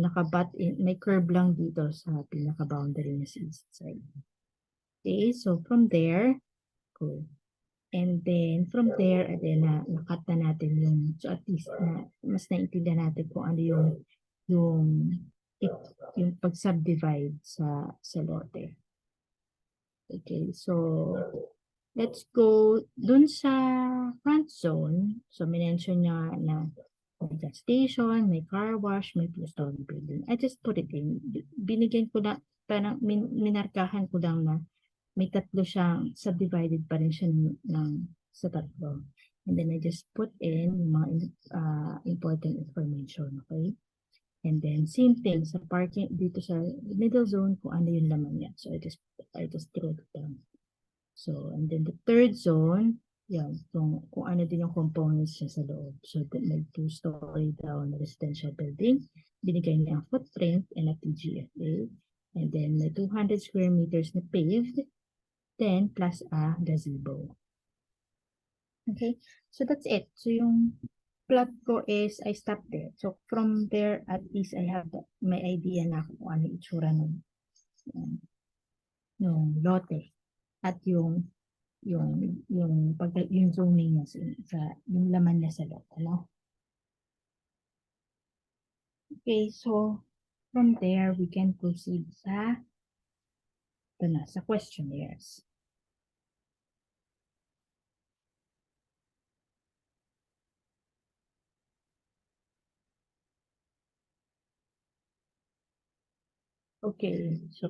[SPEAKER 1] may curb lang dito sa pinaka-boundary na sa east side. Okay, so from there, cool. And then, from there, then, nakat na natin yung, so at least, mas naintindihan natin kung ano yung, yung pag-subdivide sa lote. Okay, so, let's go dun sa front zone. So, minention niya na may gas station, may car wash, may two-story building. I just put it in. Binigyan ko na, parang minarkahan ko lang na may tatlo siyang subdivided pa rin siya sa tatlo. And then I just put in mga important information, okay? And then same thing sa parking dito sa middle zone kung ano yung laman niya. So I just wrote it down. So and then the third zone, yan, kung ano din yung components niya sa loob. So may two-story down residential building, binigay niya ang footprint and a TGFA. And then may 200 square meters na paved, 10 plus a gazebo. Okay, so that's it. So yung plot ko is I stopped there. So from there, at least I have may idea na kung ano itsura ng lote at yung yung zoning niya sa yung laman niya sa lote, no? Okay, so from there we can proceed sa questionnaires. Okay, so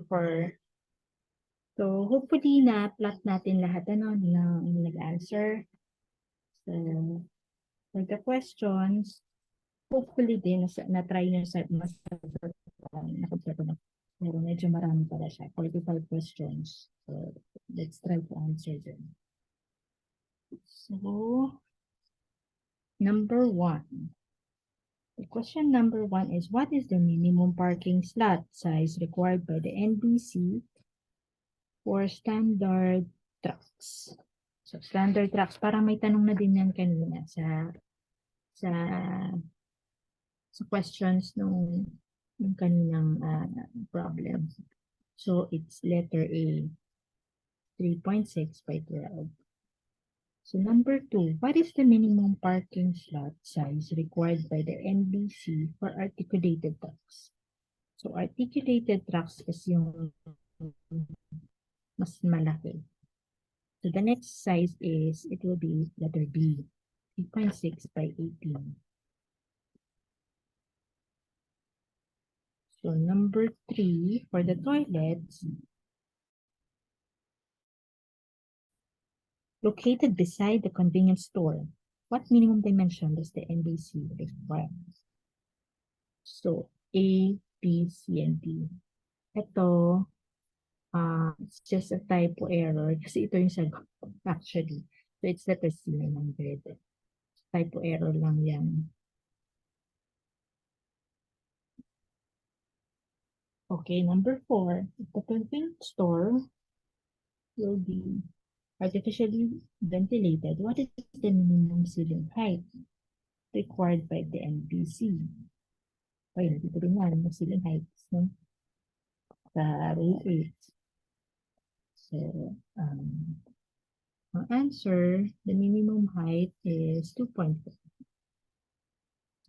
[SPEAKER 1] hopefully na plot natin lahat ng nag-answer. So for the questions, hopefully din na-try nyo sa mas nakapagsagot na. Pero medyo marami pala siya. 45 questions. So let's try to answer them. So number 1. The question number 1 is, what is the minimum parking slot size required by the NBC for standard trucks? So, standard trucks, parang may tanong na din yan kanina sa questions nung kaninang problem. So, it's letter A, 3.6 by 12. So, number 2, what is the minimum parking slot size required by the NBC for articulated trucks? So, articulated trucks is yung mas malaki. So, the next size is, it will be letter B, 3.6 by 18. So, number 3, for the toilets, located beside the convenience store, what minimum dimension does the NBC require? So, A, B, C, and D. Ito, it's just a typo error kasi ito yung sagot actually. So, it's letter C, 900. Typo error lang yan. Okay, number 4, the convenience store will be artificially ventilated, what is the minimum ceiling height required by the NBC? Ay, hindi ko rin yan, yung ceiling heights, no? Sa Rule 8. So, ang answer, the minimum height is 2.4.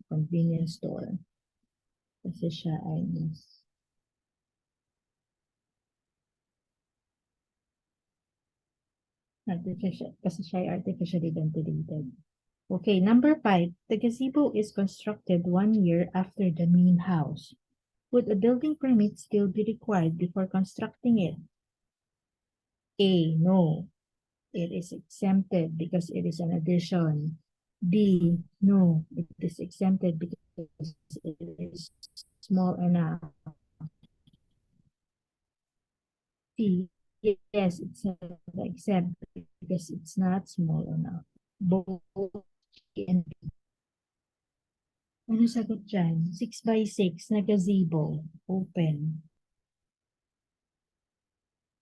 [SPEAKER 1] Convenience store. Kasi siya ay kasi siya ay artificially ventilated. Okay, number 5. The gazebo is constructed 1 year after the main house. Would a building permit still be required before constructing it? A. No. It is exempted because it is an addition. B. No. It is exempted because it is small enough. C. Yes, it's exempt because it's not small enough. Both and ano sagot dyan? 6 by 6 na gazebo. Open.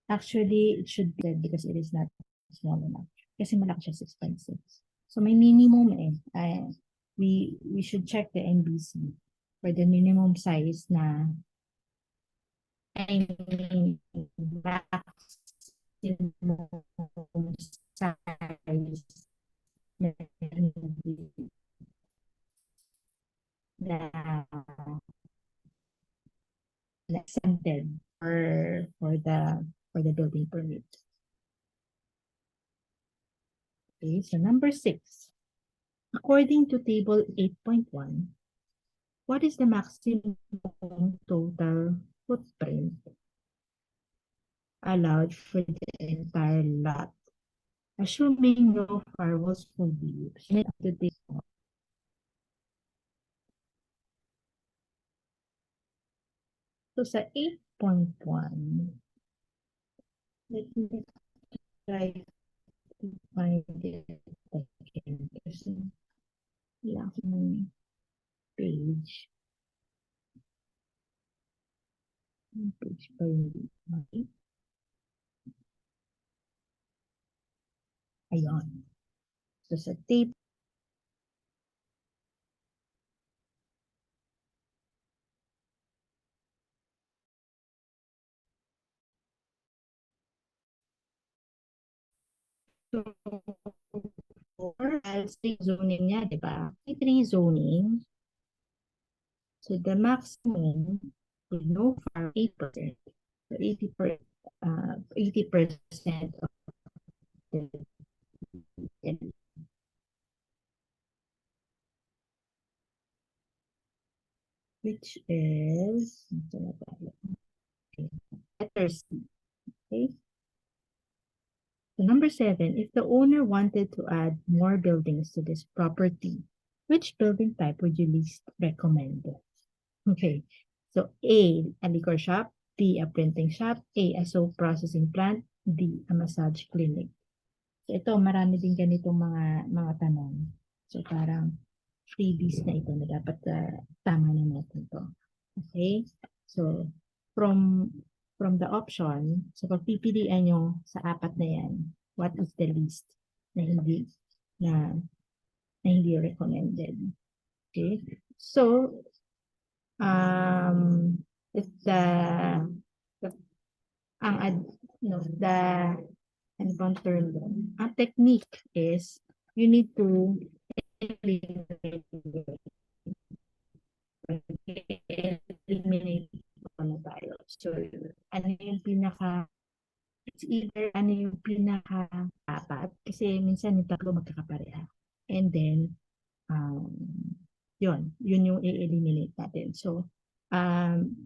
[SPEAKER 1] Actually, it should be because it is not small enough. Kasi malaki siya 6.6. So may minimum eh. We should check the NBC for the minimum size na I mean maximum size na na, na exempted for the building permit. Okay, so number 6. According to table 8.1, what is the maximum total footprint allowed for the entire lot? Assuming no firewalls will be used. So sa 8.1, let me try to find it again kasi wala akong page. Yung page pa hindi. Okay. Ayun. So sa tape, so for state zoning niya, di ba? May 3 zoning. So the maximum with no fire 8%. So 80% of the which is letter C. Okay. So number 7, if the owner wanted to add more buildings to this property, which building type would you least recommend? Okay. So A, a liquor shop, B, a printing shop, A, a soap processing plant, D, a massage clinic. So ito, marami din ganitong mga tanong. So parang freebies na ito na dapat tama na natin to. Okay? So from the option, so pagpipilian nyo sa 4 na yan, what is the least na hindi recommended? Okay? So if the ang no, the ano bang term doon? Ang technique is you need to eliminate ano tayo. So, ano yung it's either ano yung pinaka-apat kasi minsan yung tatlo magkakapareha. And then, um, yun yung i-eliminate natin. So,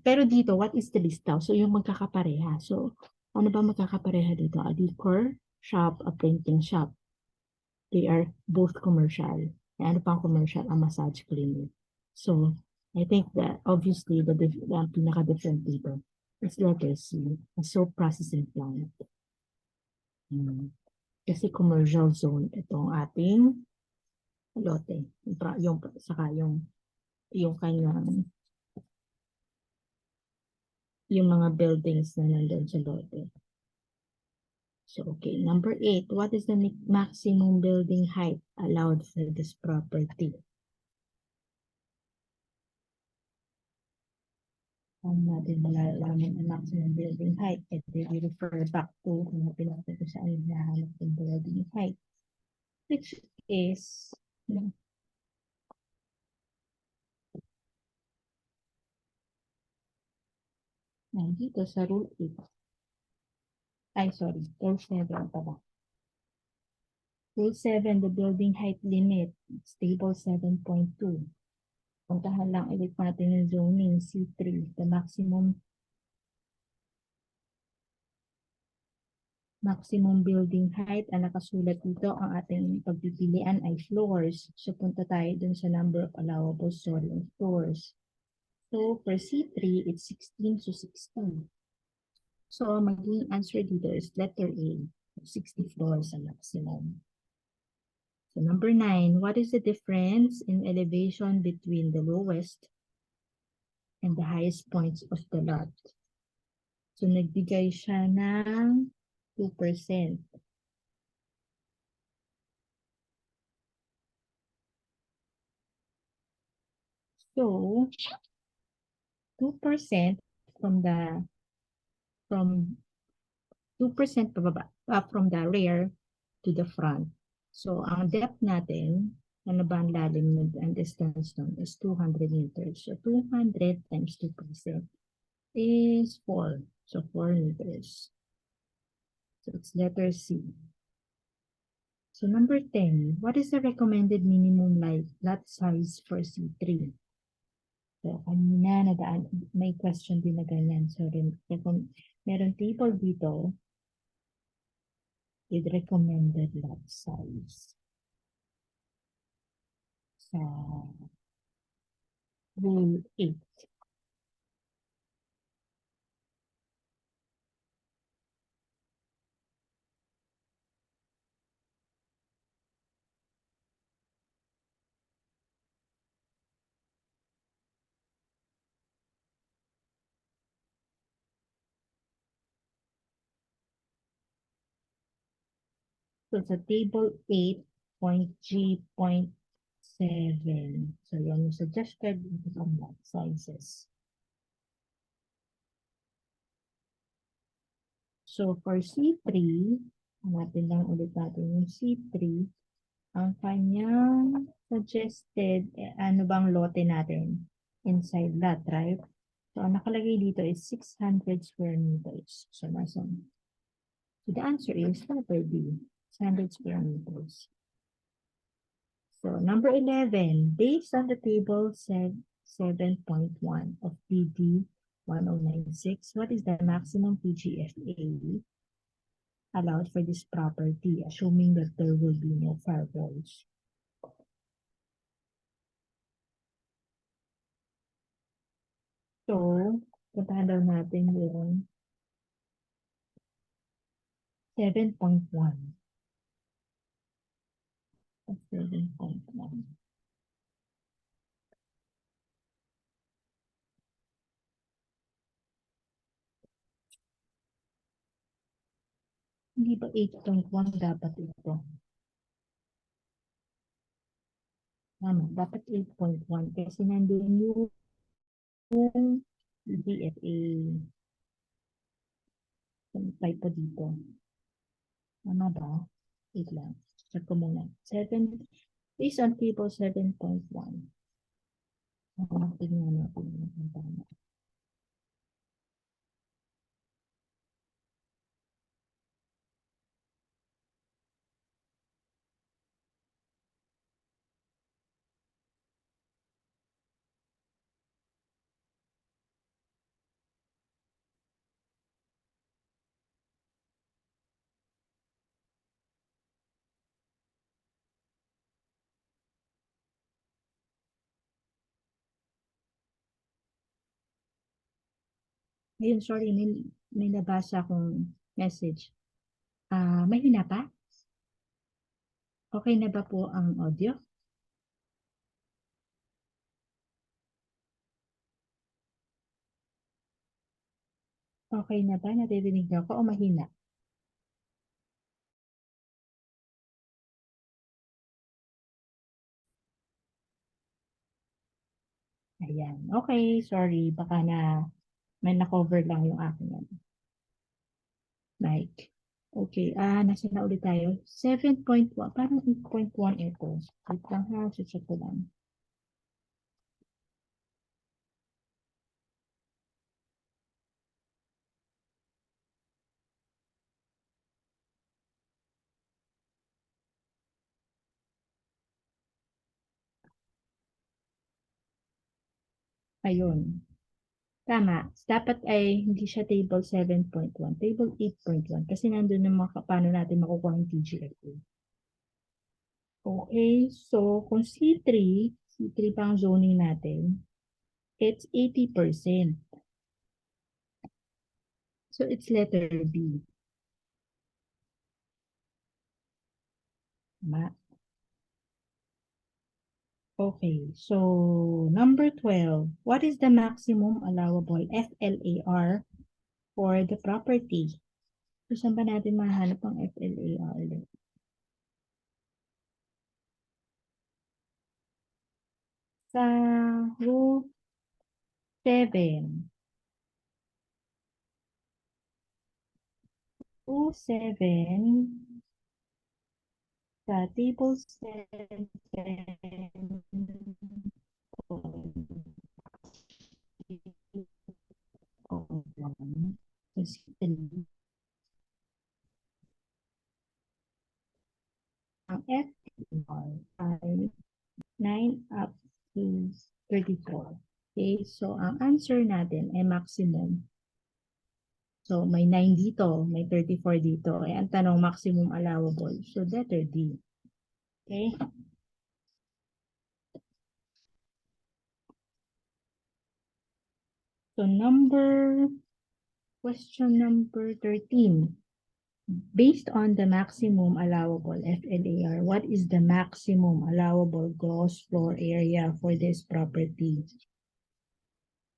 [SPEAKER 1] pero dito, what is the list daw? So, yung magkakapareha. So, ano ba magkakapareha dito? A decor shop, a printing shop. They are both commercial. Ano pang commercial? A massage clinic. So, I think that obviously the pinaka-different dito is letter C, a soap processing plant. Kasi commercial zone itong ating lote. Saka yung kanyang yung mga buildings na nandun sa lote. So, okay, number 8, what is the maximum building height allowed for this property? Kung natin malalaman ang maximum building height, we refer back to kung natin ko saan yung nahanap yung building height, which is nandito sa rule 8. Ay, sorry, rule 7 pala. Rule 7, the building height limit, it's table 7.2. Puntahan lang ulit natin yung zoning C3, the maximum building height. Ang nakasulat dito, ang ating pagpipilian ay floors. So, punta tayo dun sa number of allowable story floors. So, for C3, it's 16 to 16. So, magiging answer dito is letter A, 60 floors ang maximum. So, number 9, what is the difference in elevation between the lowest and the highest points of the lot? So, nagbigay siya ng 2%. So, 2% from 2% pababa, from the rear to the front. So, ang depth natin, ano ba ang lalim ng distance nun is 200 meters. So, 200 times 2% is 4. So, 4 meters. So, it's letter C. So, number 10, what is the recommended minimum lot size for C3? So, kanina may question din na ganyan. So, meron table dito with recommended lot size. So, rule 8. So, sa table 8.G.7. So, yan yung suggested minimum lot sizes. So, for C3, hanapin lang ulit natin yung C3. Ang kanyang suggested, ano bang lote natin? Inside lot, right? So, ang nakalagay dito is 600 square meters. So, nasan? So, the answer is letter B, 600 square meters. So, number 11, based on the table 7.1 of PD 1096, what is the maximum PGFA allowed for this property, assuming that there will be no firewalls? So, puntahan daw natin yung 7.1. 7.1. Hindi ba 8.1 dapat ito? Tama, dapat 8.1 kasi nandun yung DFA. Type po dito. Tama ba? Wait lang. Check ko muna. 7, based on table 7.1. Tingnan natin yung tama. Ayun, sorry, may nabasa akong message. Mahina pa? Okay na ba po ang audio? Okay na ba? Naririnig niyo ako o mahina? Ayan. Okay, sorry. Baka may na-cover lang yung aking mic. Okay, nasa na ulit tayo? 7.1, parang 8.1 ito. Wait lang ha, check ko lang. Ayun. Tama. Dapat ay hindi siya table 7.1, table 8.1 kasi nandun yung mga paano natin makukuha yung TGFA. Okay, so kung C3 pa ang zoning natin, it's 80%. So it's letter B. Tama. Okay, so number 12, what is the maximum allowable FLAR for the property? So saan ba natin mahanap ang FLAR? Sa rule 7. Rule 7, sa table 7.1, ang FLAR ay 9 up to 34. Okay, so ang answer natin ay maximum. So may 9 dito, may 34 dito. Eh, ang tanong maximum allowable. So letter D. Okay? So question number 13. Based on the maximum allowable FLAR, what is the maximum allowable gross floor area for this property?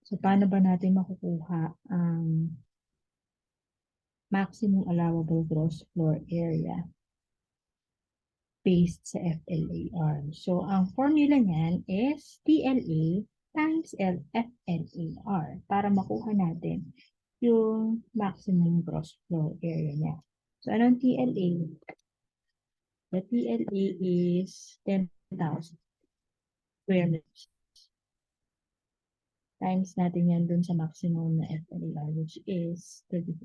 [SPEAKER 1] So paano ba natin makukuha ang maximum allowable gross floor area based sa FLAR? So ang formula niyan is TLA times FLAR para makuha natin yung maximum gross floor area niya. So anong TLA? The TLA is 10,000 square meters. Times natin yan dun sa maximum na FLAR, which is 30.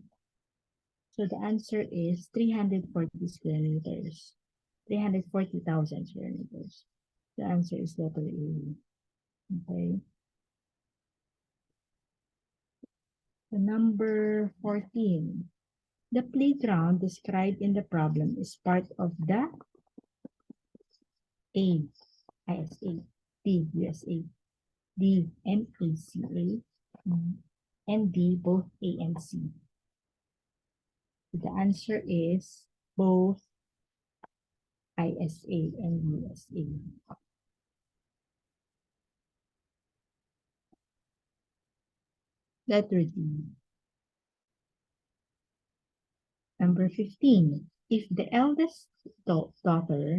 [SPEAKER 1] So the answer is 340 square meters. 340,000 square meters. The answer is letter A. Okay. So number 14. The playground described in the problem is part of the A, ISA, D, USA, D, MACA, and D, both A and C. The answer is both ISA and USA. Letter D. Number 15. If the eldest daughter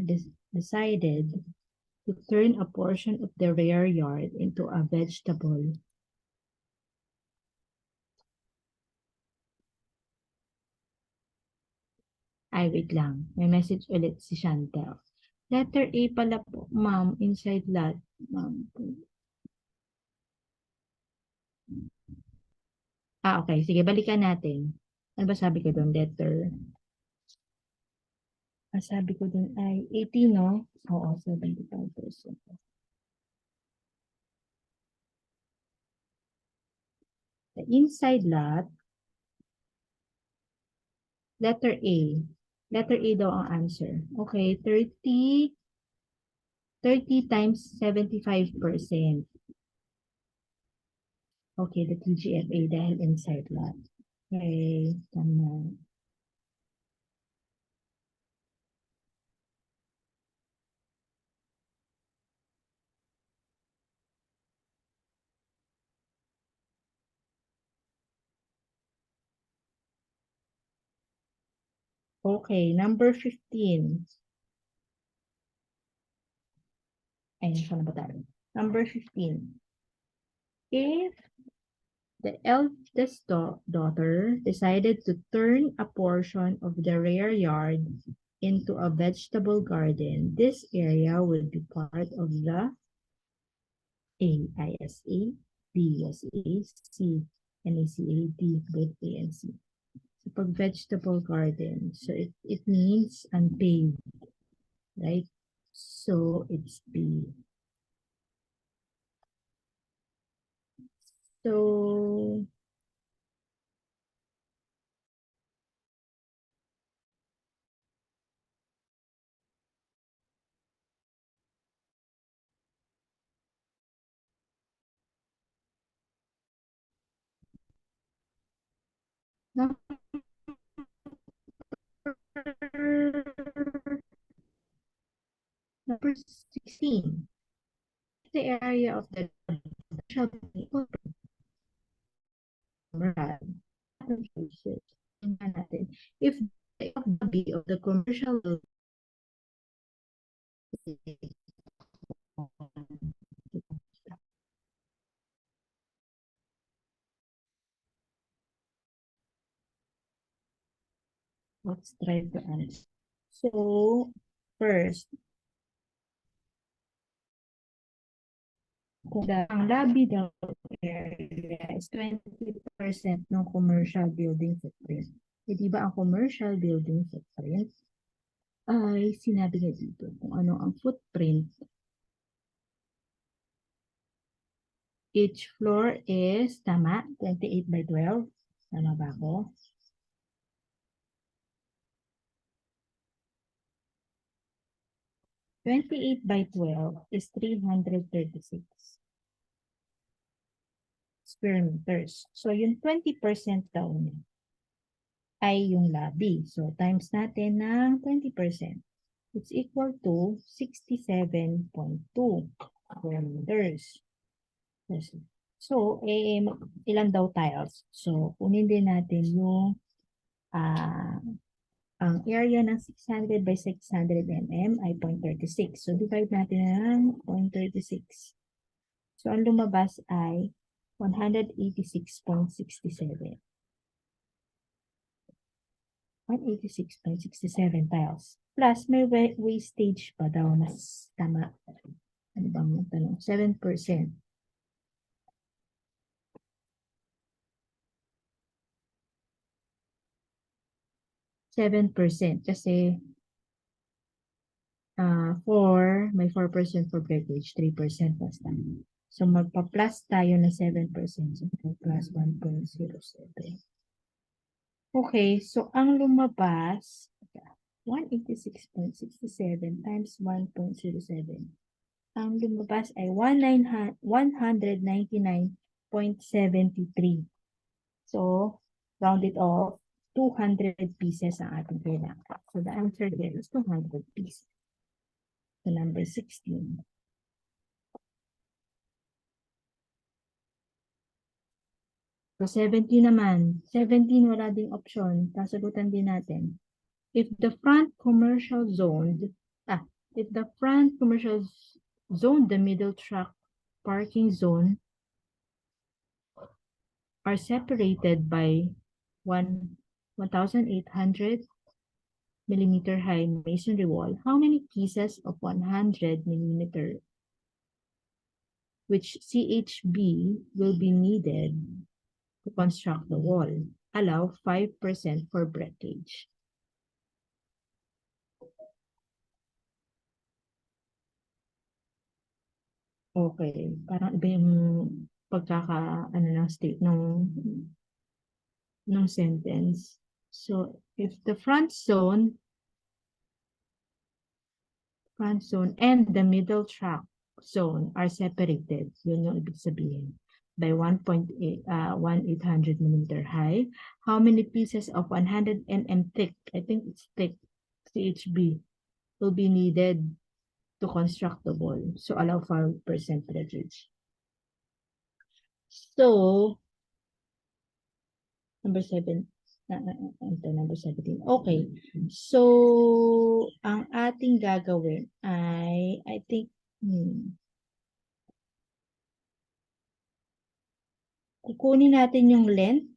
[SPEAKER 1] decided to turn a portion of the rear yard into a vegetable, ay wait lang, may message ulit si Chantel. Letter A pala po, ma'am, inside lot, ma'am. Okay, sige, balikan natin. Ano ba sabi ko doon? Letter, sabi ko doon ay 18, no? Oo, 75%. The inside lot, letter A. Letter A daw ang answer. Okay, 30 times 75%. Okay, the TGFA dahil inside lot. Okay, tama. Okay, number 15. Ayun, saan na ba tayo? Number 15. If the eldest daughter decided to turn a portion of the rear yard into a vegetable garden, this area would be part of the A, ISA, B, SA, C, NACA, D, both A and C. So pag vegetable garden, so it means unpaved, right? So it's B. So number number 16. The area of the shall be commercial. If the of the B of the commercial let's try to answer. So first, kung ang lobby daw area is 20% ng commercial building footprint. E di ba ang commercial building footprint ay sinabi niya dito kung ano ang footprint. Each floor is, tama, 28 by 12. Tama ba ako? 28 by 12 is 336 square meters. So, yung 20% daw niya ay yung lobby. So, times natin ng 20%. It's equal to 67.2 square meters. So, ilan daw tiles? So, kunin din natin yung ang area ng 600 by 600 mm ay 0.36. So, divide natin ng 0.36. So, ang lumabas ay 186.67. 186.67 tiles. Plus, may wastage pa daw na tama. Ano bang tanong? 7%. 7% kasi 4, may 4% for breakage, 3% basta. So, magpa-plus tayo na 7%. So, plus 1.07. Okay, so ang lumabas, 186.67 times 1.07. Ang lumabas ay 199.73. So, round it off, 200 pieces ang ating kailangan. So, the answer there is 200 pieces. So, number 16. So, 17 naman. 17, wala ding option. Kasagutan din natin. If the front commercial zone, the middle truck parking zone are separated by 1,800 millimeter high masonry wall, how many pieces of 100 millimeter which CHB will be needed to construct the wall? Allow 5% for breakage. Okay, parang iba yung ng state ng sentence. So, if the front zone and the middle track zone are separated, yun yung ibig sabihin, by 1,800 millimeter high, how many pieces of 100 mm thick, I think it's thick, CHB, will be needed to construct the wall? So, allow 5% breakage. So, number 7, number 17. Okay. So, ang ating gagawin ay, I think, kukunin natin yung length,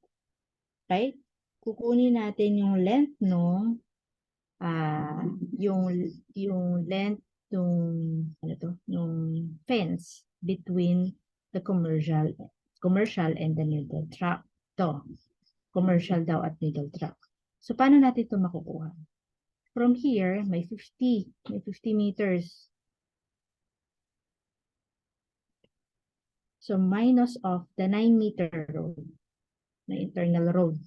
[SPEAKER 1] right? Kukunin natin yung length nung yung length nung ano to, nung fence between the commercial and the middle track. To, commercial daw at middle track. So paano natin ito makukuha? From here, may 50 meters. So minus of the 9-meter road, na internal road.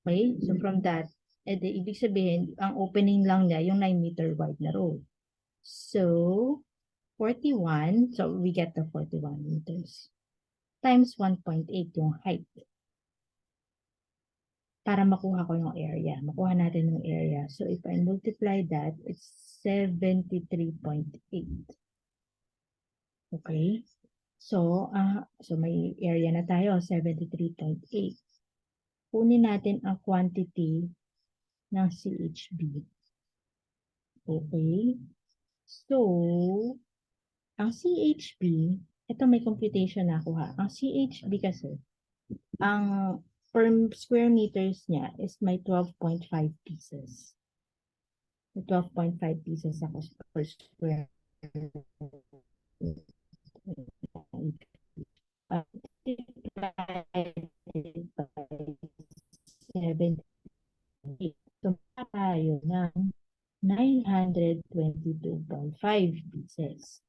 [SPEAKER 1] Okay? So from that, ibig sabihin, ang opening lang niya, yung 9-meter wide na road. So, 41, so we get the 41 meters. Times 1.8 yung height. Para makuha ko yung area. Makuha natin yung area. So, if I multiply that, it's 73.8. Okay? So, may area na tayo, 73.8. Kunin natin ang quantity ng CHB. Okay? So, ang CHB, ito may computation na ako ha. Ang CHB kasi, ang per square meters niya is may 12.5 pieces. May 12.5 pieces ako per square divided by 7. So, tayo ng 922.5 pieces.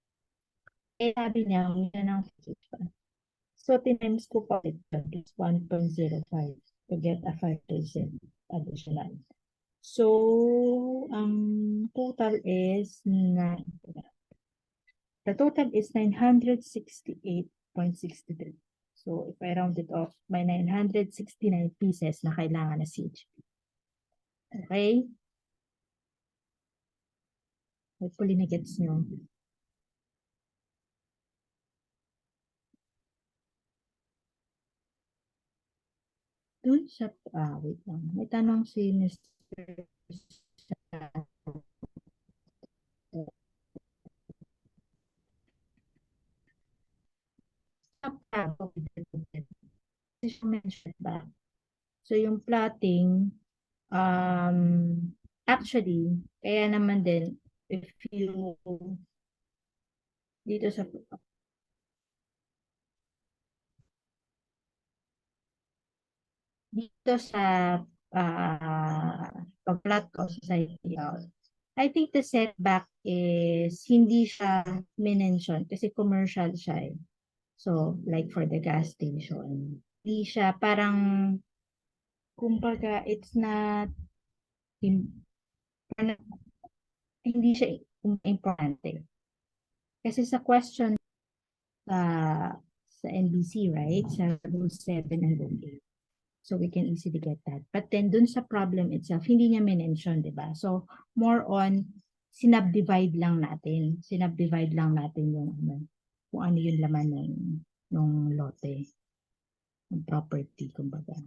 [SPEAKER 1] Eh, sabi niya, yan ang so, times ko pa ito is 1.05 to get a 5% additional. So, total is the total is 968.63. So, if I round it off, may 969 pieces na kailangan na CHP. Okay? Hopefully na-gets nyo. Dun sa, wait lang. May tanong si Mr. Mention ba? So, yung plotting, actually, kaya naman din, if you, dito sa, pag-plot ko sa society hall, I think the setback is hindi siya minention kasi commercial siya eh. So, like for the gas station, hindi siya parang, kumbaga, it's not, hindi siya importante. Kasi sa question sa NBC, right? Sa Rule 7 and Rule 8. So we can easily get that. But then dun sa problem itself, hindi niya mention, di ba? So more on, sinubdivide lang natin. Sinubdivide lang natin yung kung ano yung laman ng lote, ng property, kumbaga.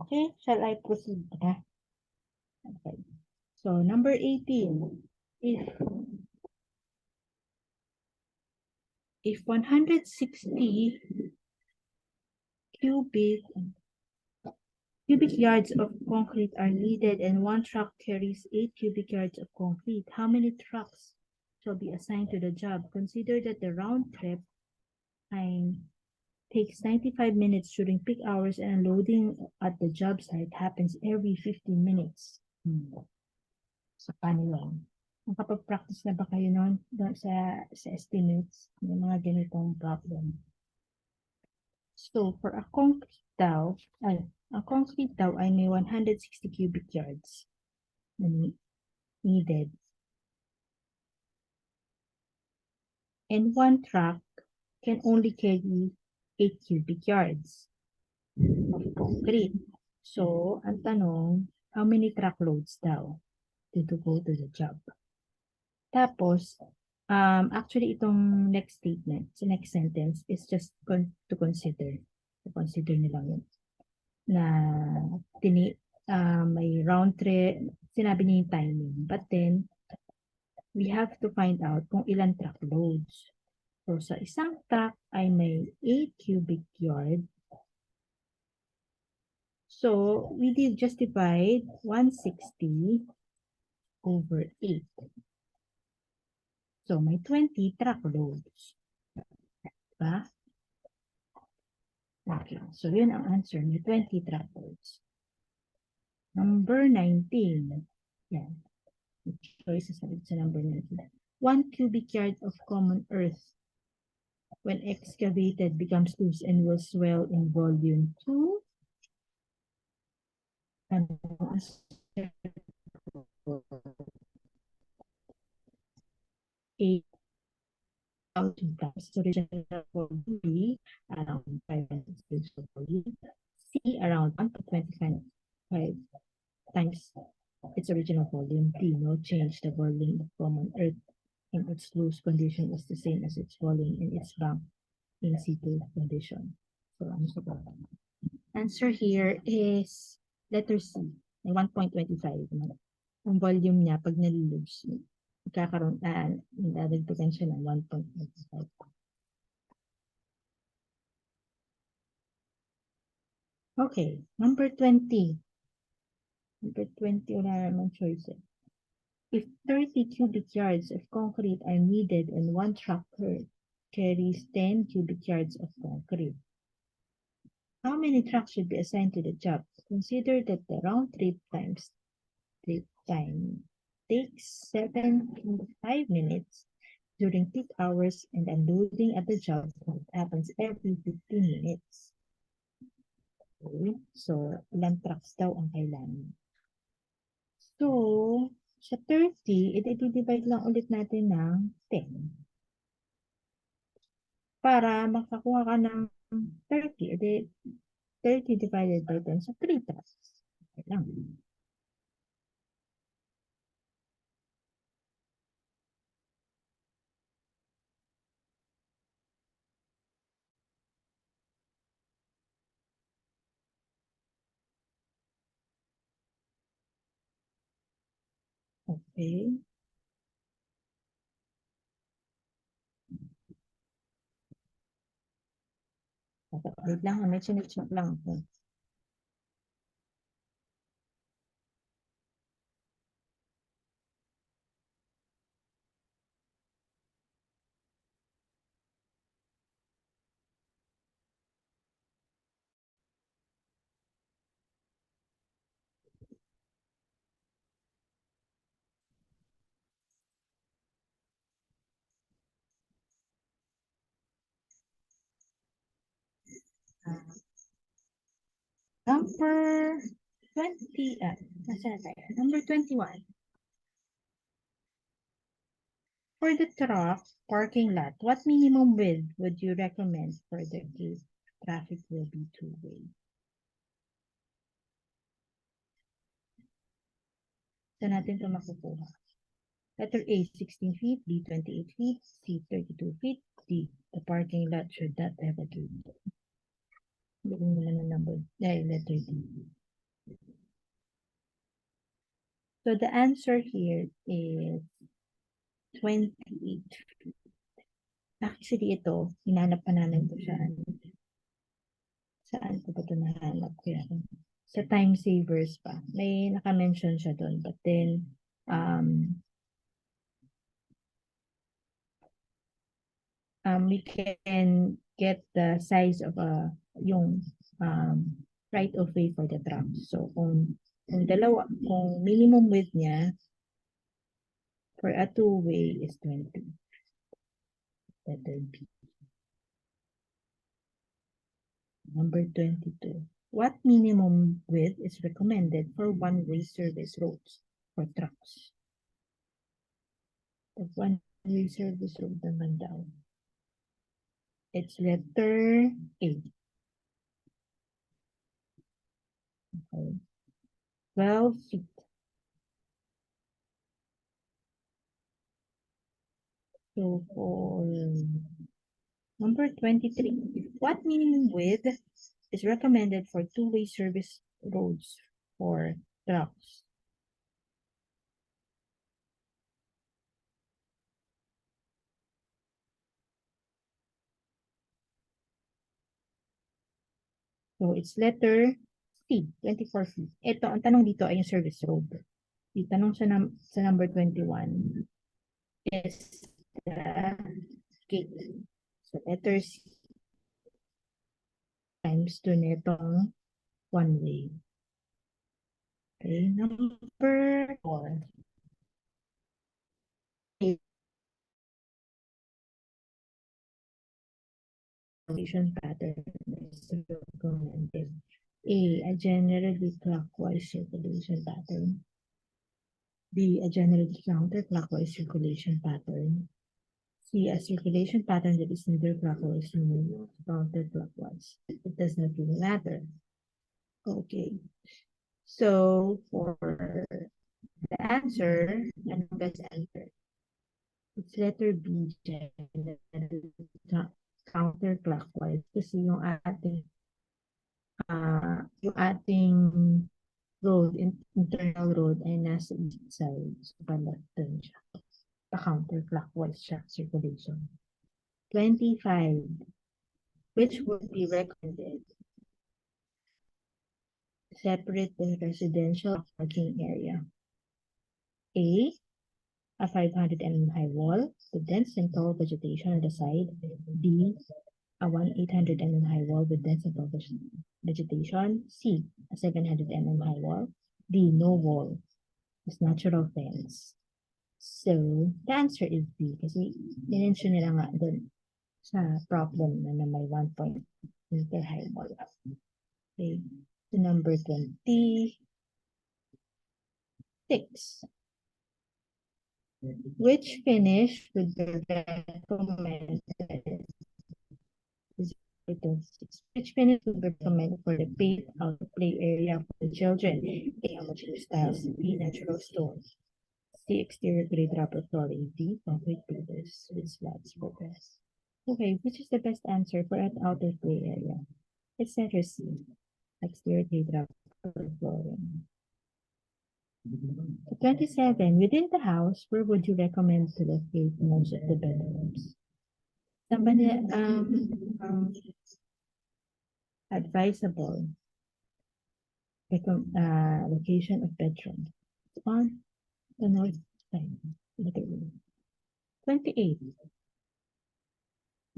[SPEAKER 1] Okay, shall I proceed? Okay. So number 18, if 160 cubic yards of concrete are needed and one truck carries 8 cubic yards of concrete, how many trucks shall be assigned to the job? Consider that the round trip time takes 95 minutes during peak hours and unloading at the job site happens every 15 minutes. So, paano yan? Nakapag-practice na ba kayo noon sa estimates? May mga ganitong problem. So, for a concrete daw ay may 160 cubic yards na needed. And one truck can only carry 8 cubic yards of concrete. So, ang tanong, how many truckloads daw to go to the job? Tapos, actually, itong next statement, the next sentence is just to consider. To consider nyo lang yun. Na may round trip, sinabi niya yung timing. But then, we have to find out kung ilan truckloads. So, sa isang truck ay may 8 cubic yard. So, we did just divide 160 over 8. So, may 20 truckloads. Diba? Okay. So, yun ang answer. May 20 truckloads. Number 19. Yan. Choices sa number 19. 1 cubic yard of common earth when excavated becomes loose and will swell in volume 2. And A out to times the original volume, B around 500 volume, C around 1.25 times its original volume, D no change, the volume of common earth in its loose condition is the same as its volume in its bank in situ condition. So, answer here is letter C, 1.25. Ang volume niya, pag nalilubs, magkakaroon, dadagdagan siya ng 1.25. Okay, number 20. Number 20, wala namang choices. If 30 cubic yards of concrete are needed and one trucker carries 10 cubic yards of concrete, how many trucks should be assigned to the job? Consider that the round trip time takes 75 minutes during peak hours and unloading at the job happens every 15 minutes. Okay, so ilang trucks daw ang kailangan? So, sa 30, i-divide lang ulit natin ng 10. Para makakuha ka ng 30, edi 30 divided by 10, so 3 trucks. Okay lang. Okay. Wait lang, may chinik-check lang ako. Number 20, nasa na tayo? Number 21. For the truck parking lot, what minimum width would you recommend for the case traffic will be two-way? Saan natin ito makukuha? Letter A, 16 feet, B, 28 feet, C, 32 feet, D, the parking lot should not have a gate. Bigyan nila ng number. Letter D. So the answer here is 28. Actually, ito, hinanap pa namin ito siya. Saan ko ba ito nahanap? Sa time savers pa. May naka-mention siya doon. But then, we can get the size of yung right of way for the truck. So, kung minimum width niya for a two-way is 20. Letter B. Number 22. What minimum width is recommended for one-way service roads for trucks? The one-way service road naman daw. It's letter A. Okay. 12 feet. So for number 23, what minimum width is recommended for two-way service roads for trucks? So it's letter C, 24 feet. Ito, ang tanong dito ay yung service road. Yung tanong sa number 21 is the gate. So letter C times 2 netong one way. Okay, number 4. Circulation pattern is recommended. A generally clockwise circulation pattern. B, a generally counterclockwise circulation pattern. C, a circulation pattern that is neither clockwise nor counterclockwise. It does not really matter. Okay. So for the answer, and the best answer, it's letter B, generally counterclockwise. Kasi yung ating road, internal road ay nasa east side. So, palatan siya. Pa-counterclockwise siya, circulation. 25. Which would be recommended? Separate the residential parking area. A 500 mm high wall with dense and tall vegetation on the side. B, a 800 mm high wall with dense and tall vegetation. C, a 700 mm high wall. D, no wall. It's natural fence. So, the answer is B kasi minention nila nga doon sa problem na may 1.meter high wall. Okay. So, number 26. Which finish would be recommended? Which finish would be recommended for the paid out play area for the children? A, amateur styles. B, natural stone. C, exterior grade rubber flooring. D, concrete pavers with slabs for grass. Okay, which is the best answer for an outer play area? It's letter C, exterior grade rubber flooring. 27. Within the house, where would you recommend to locate most of the bedrooms? Somebody advisable location of bedroom on the north side. 28.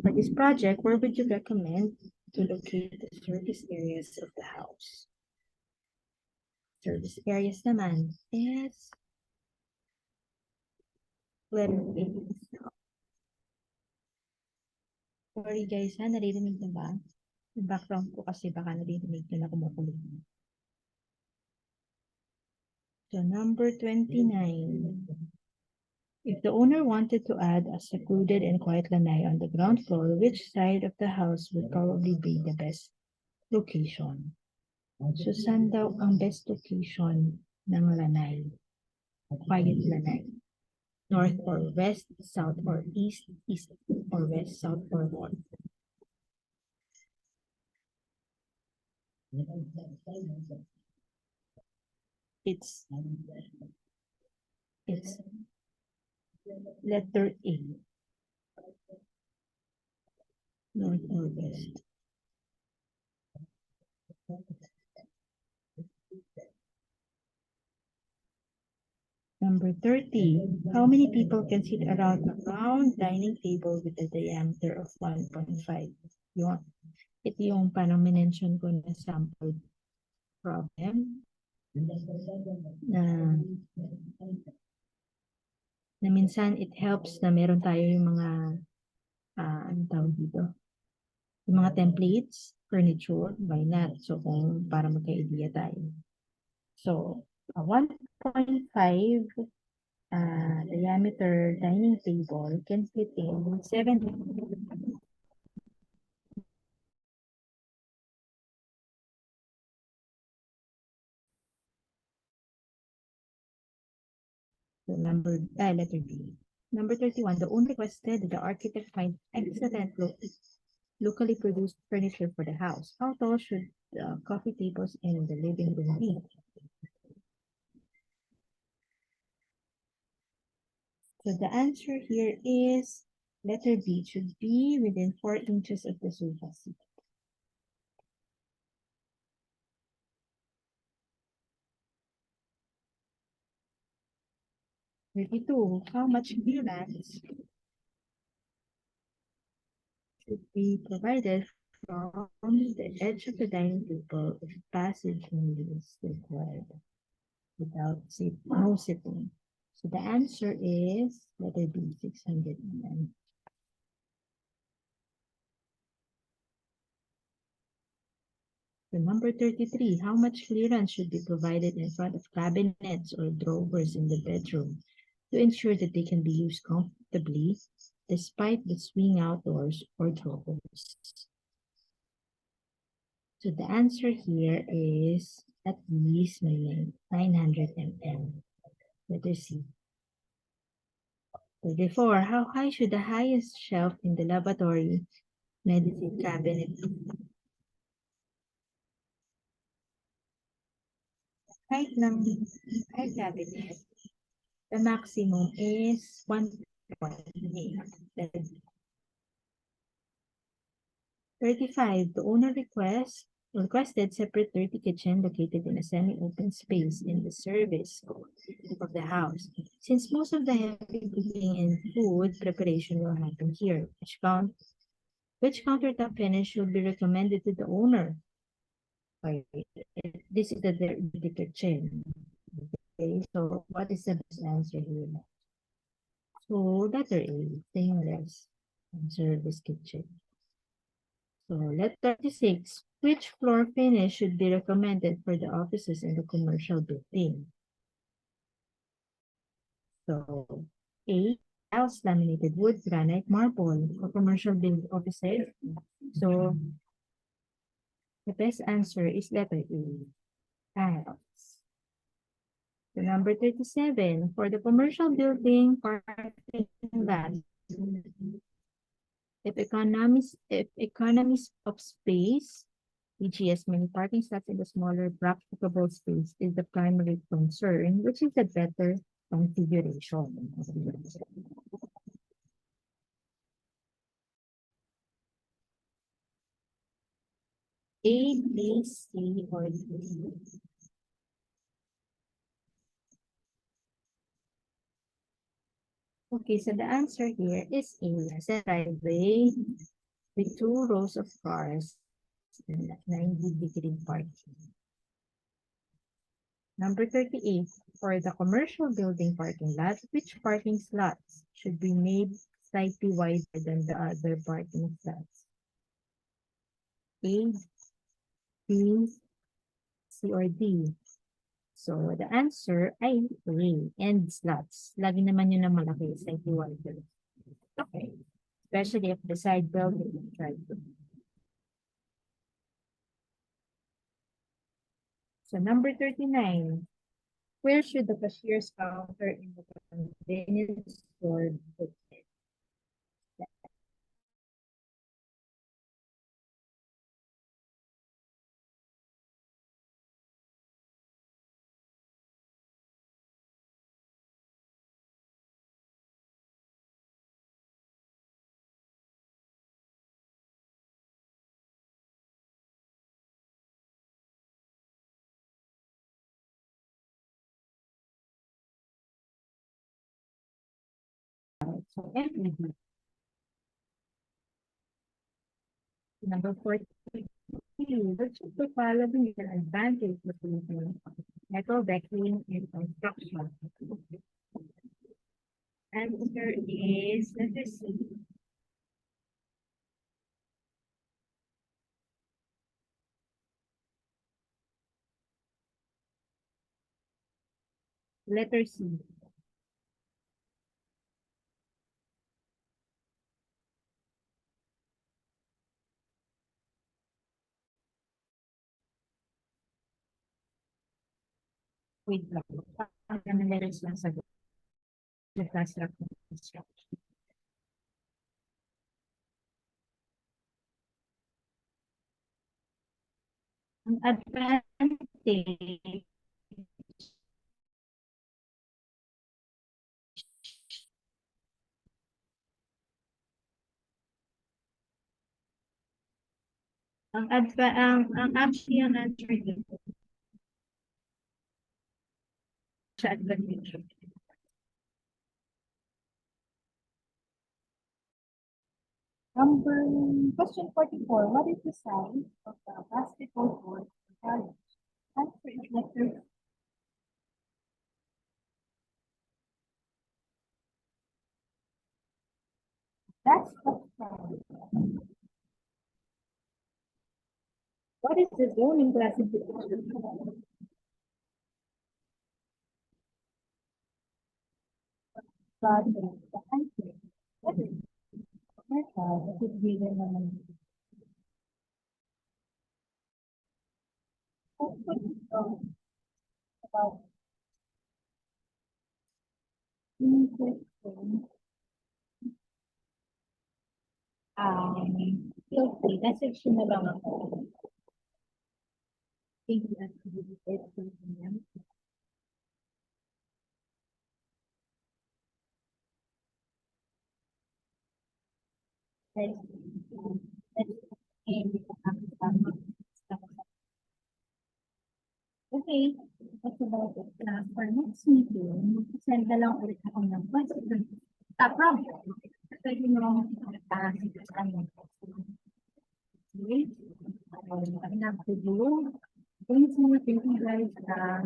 [SPEAKER 1] For this project, where would you recommend to locate the service areas of the house? Service areas naman is letter A. Sorry guys, naririnig na ba? Yung background ko kasi baka naririnig nyo na kumukulit. So number 29. If the owner wanted to add a secluded and quiet lanai on the ground floor, which side of the house would probably be the best location? So saan daw ang best location ng lanai? Quiet lanai. North or west, south or east, east or west, south or north. It's letter A. North or west. Number 30. How many people can sit around a round dining table with a diameter of 1.5? Yun. Ito yung parang minention ko na sample problem na minsan it helps na meron tayo yung mga ano tawag dito? Yung mga templates, furniture, why not? So kung para magka-idea tayo. So, 1.5 diameter dining table can fit in 7. So letter B. Number 31, the owner requested that the architect find excellent locally produced furniture for the house. How tall should the coffee tables in the living room be? So the answer here is letter B. It should be within 4 inches of the sofa seat. 32. How much clearance should be provided from the edge of the dining table if passage only is required without no sitting? So the answer is letter B, 600 mm. So number 33, how much clearance should be provided in front of cabinets or drawers in the bedroom to ensure that they can be used comfortably despite the swing out doors or drawers? So the answer here is at least 900 mm. Letter C. 34. How high should the highest shelf in the laboratory medicine cabinet be? Height ng high cabinet, the maximum is 1.8. 35. The owner requested separate dirty kitchen located in a semi-open space in the service of the house. Since most of the heavy cooking and food preparation will happen here, which countertop finish will be recommended to the owner? Okay, this is the dirty kitchen. Okay, so what is the best answer here? So letter A, stainless and service kitchen. So let 36. Which floor finish should be recommended for the offices in the commercial building? So A, tiles, laminated wood, granite, marble for commercial building offices. So the best answer is letter A, tiles. So number 37, for the commercial building parking lot, if economies of space, e.g., many parking slots in the smaller practicable space is the primary concern, which is the better configuration. A, B, C, or D? Okay, so the answer here is A, as a driveway with two rows of cars and 90-degree parking. Number 38, for the commercial building parking lot, which parking slots should be made slightly wider than the other parking slots? A, B, C, or D? So the answer ay A, end slots. Lagi naman yun na malaki, slightly wider. Okay. Especially if the side building is right. So number 39, where should the cashier's counter in the convenience store be located? So FED. Number 43, which of the following is an advantage of using metal decking in construction? Answer is letter C. Letter C. Wait lang. Ang letters lang sa construction. Ang advantage, ang actually ang answer dito sa advantage.
[SPEAKER 2] Question 44. What is the size of the basketball court in college? Answer is letter. That's the size.
[SPEAKER 1] What is the zoning classification?
[SPEAKER 2] But the answer. What is it? Is given about interesting.
[SPEAKER 1] Okay, message na lang ako. Thank you, activity. Okay, that's about it. For next meeting, send na lang ulit ako ng question. Problem. Pwede mo okay. Enough to do. Thank you guys.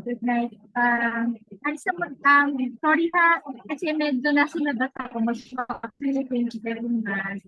[SPEAKER 1] Good night. Alis na sorry ha, kasi medyo nasunod ako. Thank you very much.